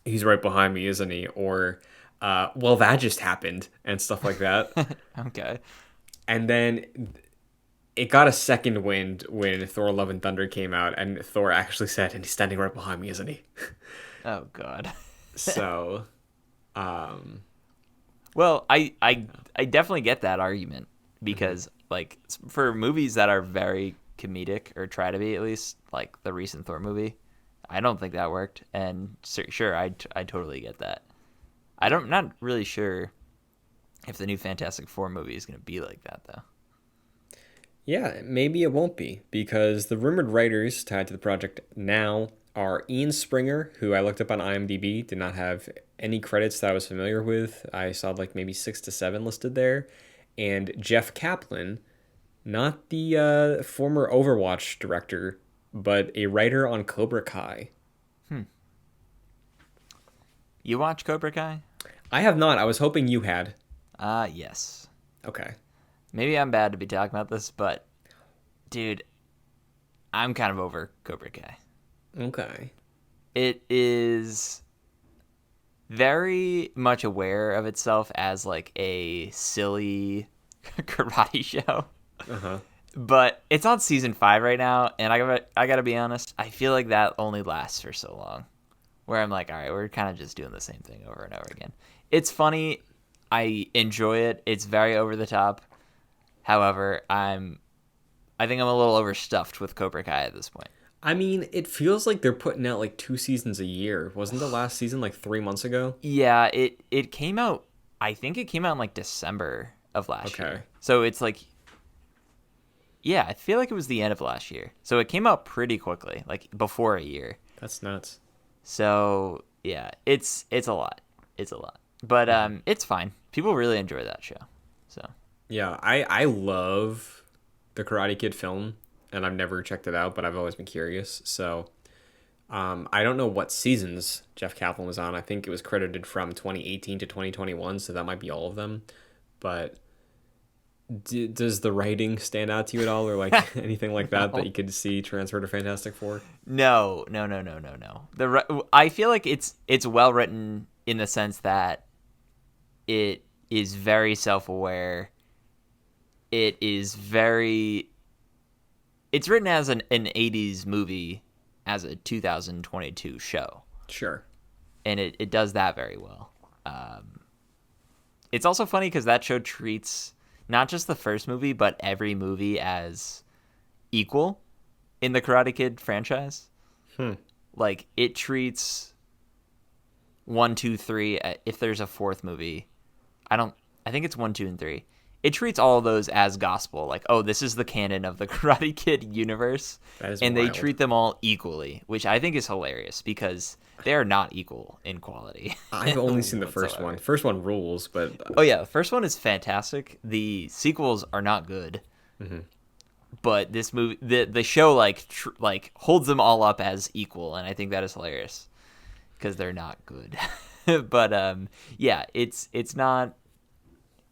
he's right behind me, isn't he? Or well, that just happened, and stuff like that. Okay. And then it got a second wind when Thor Love and Thunder came out, and Thor actually said, and he's standing right behind me, isn't he? Oh God. So Well, I definitely get that argument because like for movies that are very comedic or try to be at least, like the recent Thor movie, I don't think that worked. And sure, I totally get that. Not really sure if the new Fantastic Four movie is going to be like that though. yeah, maybe it won't be, because the rumored writers tied to the project now are Ian Springer, who I looked up on IMDb, did not have any credits that I was familiar with. I saw like maybe 6 to 7 listed there. And Jeff Kaplan, not the former Overwatch director, but a writer on Cobra Kai. You watch Cobra Kai? I have not. I was hoping you had. Yes. Okay. Maybe I'm bad to be talking about this, but dude, I'm kind of over Cobra Kai. Okay. It is very much aware of itself as like a silly karate show. Uh-huh. But it's on season 5 right now, and I gotta be honest, I feel like that only lasts for so long. Where I'm like, all right, we're kind of just doing the same thing over and over again. It's funny. I enjoy it. It's very over the top. However, I think I'm a little overstuffed with Cobra Kai at this point. I mean, it feels like they're putting out like 2 seasons a year. Wasn't the last season like 3 months ago? Yeah, it came out. I think it came out in like December of last year. So it's like, yeah, I feel like it was the end of last year. So it came out pretty quickly, like before a year. That's nuts. So yeah, it's a lot. It's a lot, but it's fine. People really enjoy that show. So Yeah, I love the Karate Kid film, and I've never checked it out, but I've always been curious. So I don't know what seasons Jeff Kaplan was on. I think it was credited from 2018 to 2021, so that might be all of them. But does the writing stand out to you at all, or like anything like that No. that you could see transfer to Fantastic Four? No. I feel like it's well written in the sense that it is very self-aware. It is very. It's written as an 80s movie, as a 2022 show. Sure. And it does that very well. It's also funny because that show treats not just the first movie, but every movie as equal in the Karate Kid franchise. Like, it treats 1, 2, 3. If there's a fourth movie, I think it's 1, 2, and 3. It treats all of those as gospel. Like, oh, this is the canon of the Karate Kid universe. That is and wild. They treat them all equally, which I think is hilarious because they are not equal in quality. I've only seen the first one. First one rules, but Oh yeah, the first one is fantastic. The sequels are not good. But this movie, the show, like holds them all up as equal, and I think that is hilarious because they're not good. But yeah, it's not.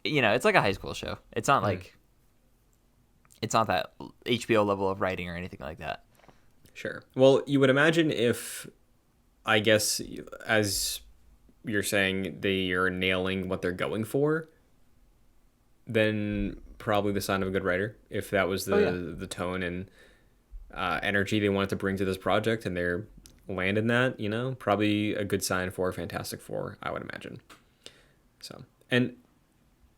It's like a high school show. It's not like it's not that HBO level of writing or anything like that. Sure. Well, you would imagine if, I guess, as you're saying, they are nailing what they're going for, then probably the sign of a good writer. If that was the tone and energy they wanted to bring to this project, and they're landing that, probably a good sign for Fantastic Four, I would imagine. So, and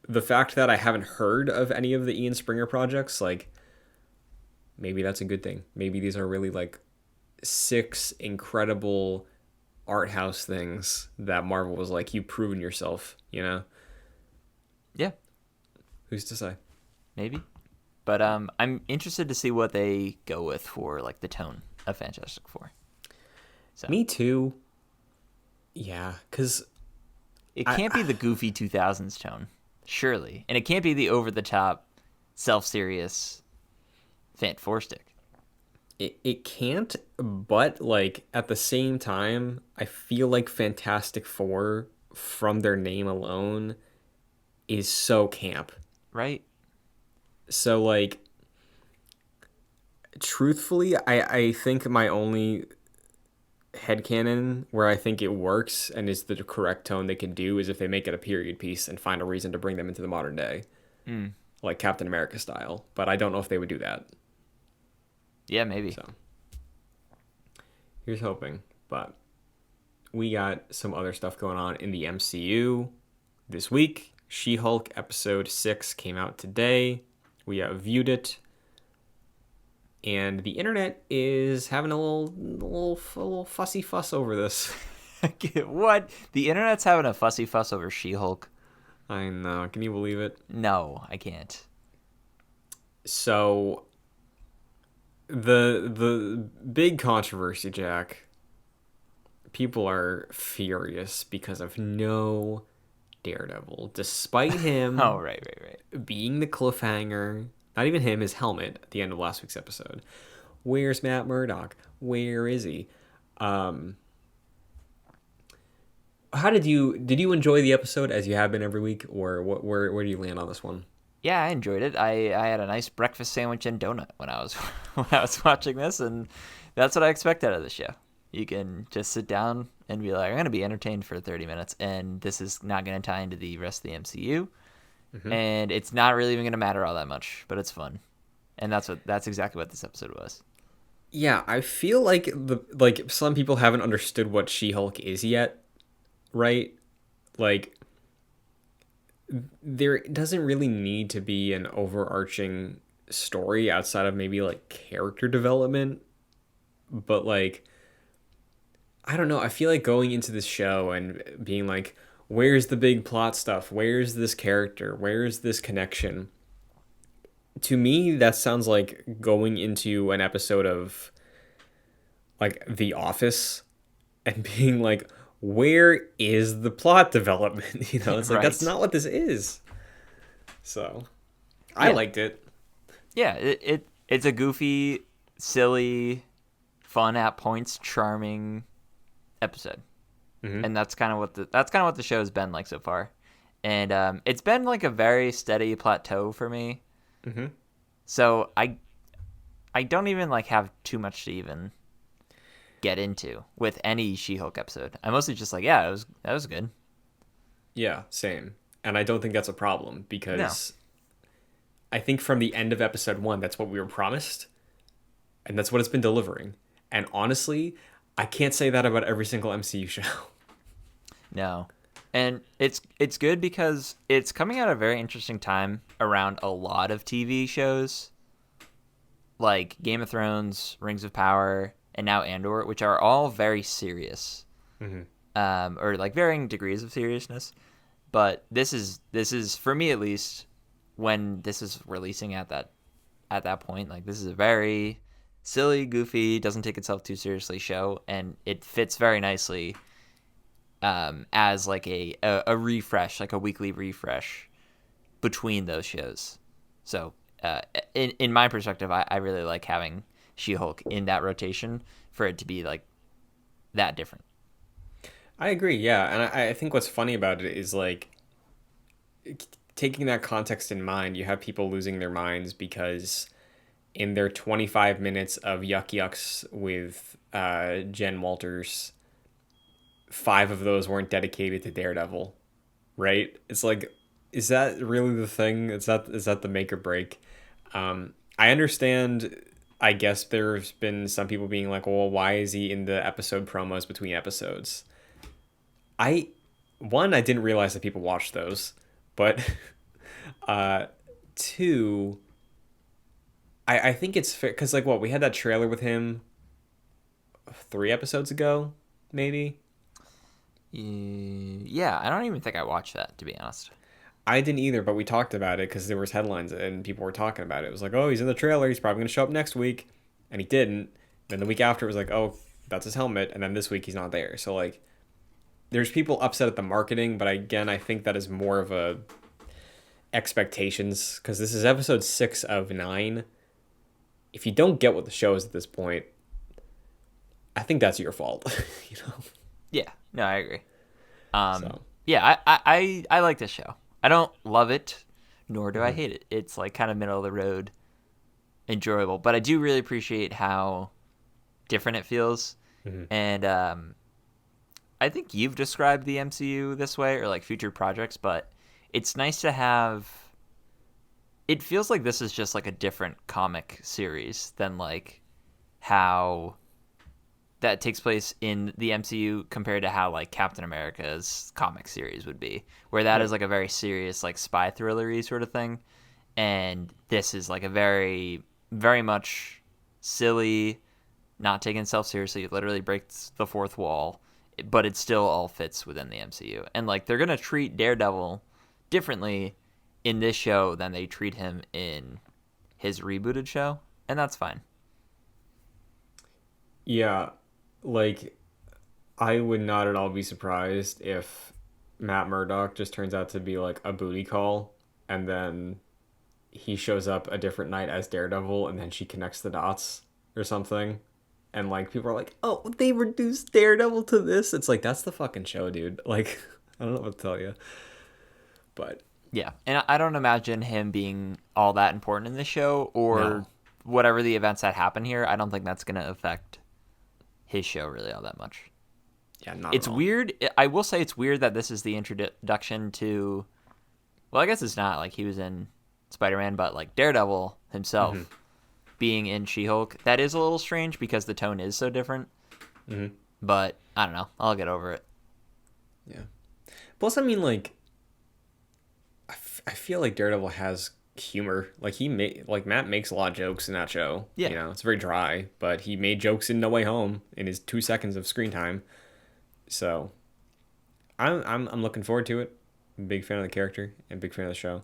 the fact that I haven't heard of any of the Ian Springer projects, like, maybe that's a good thing. Maybe these are really like 6 incredible art house things that Marvel was like, you've proven yourself, Yeah, Who's to say? maybe. But I'm interested to see what they go with for like the tone of Fantastic Four. So Me too. Yeah, because it can't be the goofy 2000s tone, surely, and it can't be the over the top, self-serious Fant Four Stick. it can't, but like at the same time, I feel like Fantastic Four, from their name alone, is so camp. Right? So like, truthfully, I think my only headcanon where I think it works and is the correct tone they can do is if they make it a period piece and find a reason to bring them into the modern day, like Captain America style. But I don't know if they would do that. Yeah, maybe. So here's hoping. But we got some other stuff going on in the MCU this week. She-Hulk episode 6 came out today. We viewed it. And the internet is having a little fussy fuss over this. What? The internet's having a fussy fuss over She-Hulk? I know. Can you believe it? No, I can't. So, the big controversy, Jack, people are furious because of no Daredevil, despite Oh, him right. being the cliffhanger. Not even him, his helmet at the end of last week's episode. Where's Matt Murdock? Where is he? Um, how did you enjoy the episode as you have been every week, or where do you land on this one? Yeah, I enjoyed it. I had a nice breakfast sandwich and donut when I was when I was watching this, and that's what I expect out of the show. You can just sit down and be like, I'm gonna be entertained for 30 minutes, and this is not gonna tie into the rest of the MCU, and it's not really even gonna matter all that much, but it's fun, and that's exactly what this episode was. Yeah, I feel like some people haven't understood what She-Hulk is yet, right? Like there doesn't really need to be an overarching story outside of maybe like character development, but like I don't know, I feel like going into this show and being like, where's the big plot stuff? Where's this character? Where's this connection? To me, that sounds like going into an episode of like The Office and being like, where is the plot development? It's like that's Right. not what this is. So I Yeah. liked it. Yeah. It's a goofy, silly, fun at points, charming episode, and that's kind of what the show's been like so far, and it's been like a very steady plateau for me. Mm-hmm. So I don't even like have too much to even get into with any She-Hulk episode. I mostly just like, yeah, that was good. Yeah, same. And I don't think that's a problem No. because I think from the end of episode one, that's what we were promised, and that's what it's been delivering. And honestly, I can't say that about every single MCU show. No. And it's good because it's coming at a very interesting time around a lot of TV shows like Game of Thrones, Rings of Power, and now Andor, which are all very serious, or like varying degrees of seriousness. But this is for me at least, when this is releasing at that point, like this is a very silly, goofy, doesn't take itself too seriously show, and it fits very nicely as like a refresh, like a weekly refresh between those shows. So in my perspective, I really like having She-Hulk in that rotation for it to be like that different. I agree, yeah. And I think what's funny about it is like taking that context in mind, you have people losing their minds because in their 25 minutes of yuck yucks with Jen Walters, 5 of those weren't dedicated to Daredevil, right? It's like, is that really the thing? Is that the make or break? I understand. I guess there's been some people being like, well, why is he in the episode promos between episodes? I I didn't realize that people watched those, but uh, two, I think it's fair because like what we had that trailer with him 3 episodes ago, maybe. Yeah, I don't even think I watched that, to be honest. I didn't either, but we talked about it because there was headlines and people were talking about it. It was like, oh, he's in the trailer. He's probably going to show up next week, and he didn't. Then the week after, it was like, oh, that's his helmet, and then this week he's not there. So like, there's people upset at the marketing, but again, I think that is more of a expectations because this is episode 6 of 9. If you don't get what the show is at this point, I think that's your fault. you know. Yeah, no, I agree. Um, So yeah, I like this show. I don't love it, nor do I hate it. It's like kind of middle of the road, enjoyable. But I do really appreciate how different it feels. And I think you've described the MCU this way, or like future projects, but it's nice to have. It feels like this is just like a different comic series than like how that takes place in the MCU compared to how like Captain America's comic series would be, where that is like a very serious like spy thrillery sort of thing, and this is like a very very much silly, not taking itself seriously. It literally breaks the fourth wall, but it still all fits within the MCU. And like they're gonna treat Daredevil differently in this show than they treat him in his rebooted show, and that's fine. yeah, like I would not at all be surprised if Matt Murdock just turns out to be like a booty call, and then he shows up a different night as Daredevil, and then she connects the dots or something. And like people are like, "Oh, they reduced Daredevil to this." It's like that's the fucking show, dude. Like, I don't know what to tell you, but Yeah, and I don't imagine him being all that important in the show or no, whatever the events that happen here. I don't think that's going to affect his show really all that much. yeah, not It's at all. weird. I will say it's weird that this is the introduction to. Well, I guess it's not like he was in Spider-Man, but like Daredevil himself being in She-Hulk. That is a little strange because the tone is so different. Mm-hmm. But I don't know. I'll get over it. Yeah. Plus, I mean, like, I feel like Daredevil has humor. Like like Matt makes a lot of jokes in that show. Yeah. You know, it's very dry, but he made jokes in No Way Home in his 2 seconds of screen time. So, I'm looking forward to it. I'm a big fan of the character and big fan of the show.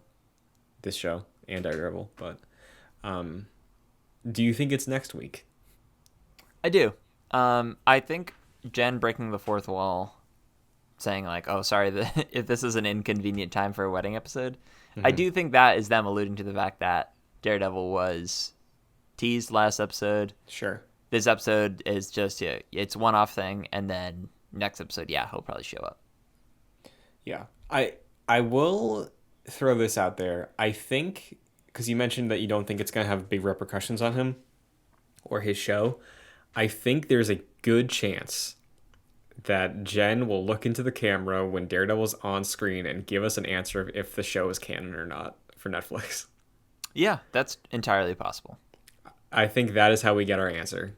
This show and Daredevil. But, do you think it's next week? I do. I think Jen breaking the fourth wall, saying like, "Oh, sorry, if this is an inconvenient time for a wedding episode," I do think that is them alluding to the fact that Daredevil was teased last episode. Sure. This episode is just it's one-off thing, and then next episode, yeah, he'll probably show up. Yeah. I will throw this out there. I think because you mentioned that you don't think it's going to have big repercussions on him or his show, I think there's a good chance that Jen will look into the camera when Daredevil's on screen and give us an answer of if the show is canon or not for Netflix. Yeah, that's entirely possible. I think that is how we get our answer.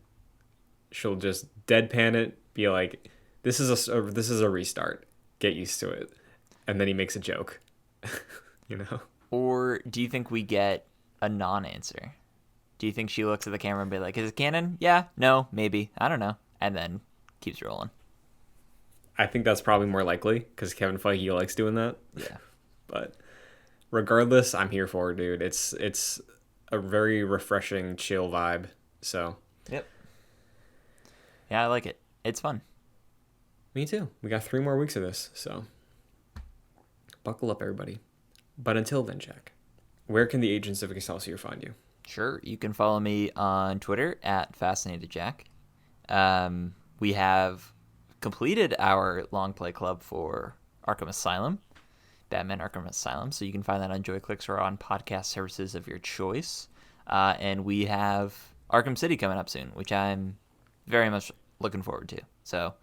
She'll just deadpan it, be like, "This is a restart. Get used to it," and then he makes a joke. You know? Or do you think we get a non-answer? Do you think she looks at the camera and be like, "Is it canon? Yeah, no, maybe, I don't know," and then keeps rolling? I think that's probably more likely because Kevin Feige likes doing that. Yeah. But regardless, I'm here for it, dude. It's a very refreshing, chill vibe. So Yep. Yeah, I like it. It's fun. me too. We got 3 more weeks of this, so buckle up, everybody. But until then, Jack, where can the agents of Excelsior find you? Sure. You can follow me on Twitter at FascinatedJack. We have completed our long play club for Arkham Asylum, Batman Arkham Asylum. So you can find that on JoyClicks or on podcast services of your choice. And we have Arkham City coming up soon, which I'm very much looking forward to. So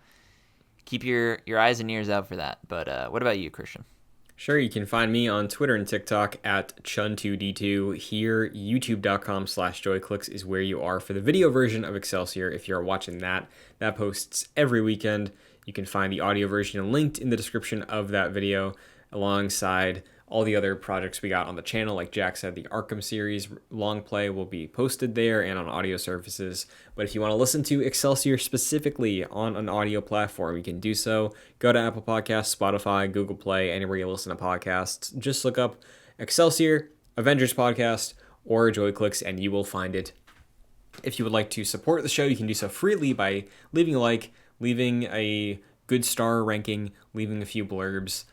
keep your eyes and ears out for that. But what about you, Christian? Sure, you can find me on Twitter and TikTok at Chun2D2. Here, youtube.com/joyclicks is where you are for the video version of Excelsior. If you're watching that, that posts every weekend. You can find the audio version linked in the description of that video alongside all the other projects we got on the channel. Like Jack said, the Arkham series long play will be posted there and on audio services. But if you want to listen to Excelsior specifically on an audio platform, you can do so. Go to Apple Podcasts, Spotify, Google Play, anywhere you listen to podcasts. Just look up Excelsior, Avengers Podcast, or JoyClicks, and you will find it. If you would like to support the show, you can do so freely by leaving a like, leaving a good star ranking, leaving a few blurbs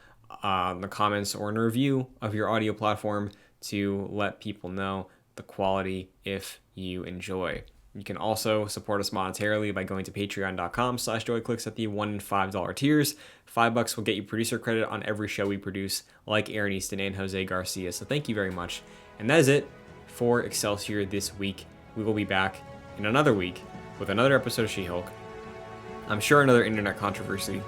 in the comments or in a review of your audio platform to let people know the quality if you enjoy. You can also support us monetarily by going to patreon.com/joyclicks at the $1 and $5 tiers. $5 will get you producer credit on every show we produce, like Aaron Easton and Jose Garcia. So thank you very much. And that is it for Excelsior this week. We will be back in another week with another episode of She-Hulk. I'm sure another internet controversy,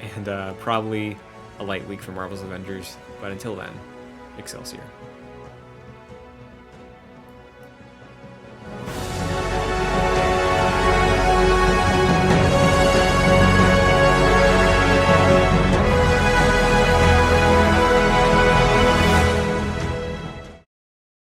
and probably a light week for Marvel's Avengers. But until then, Excelsior.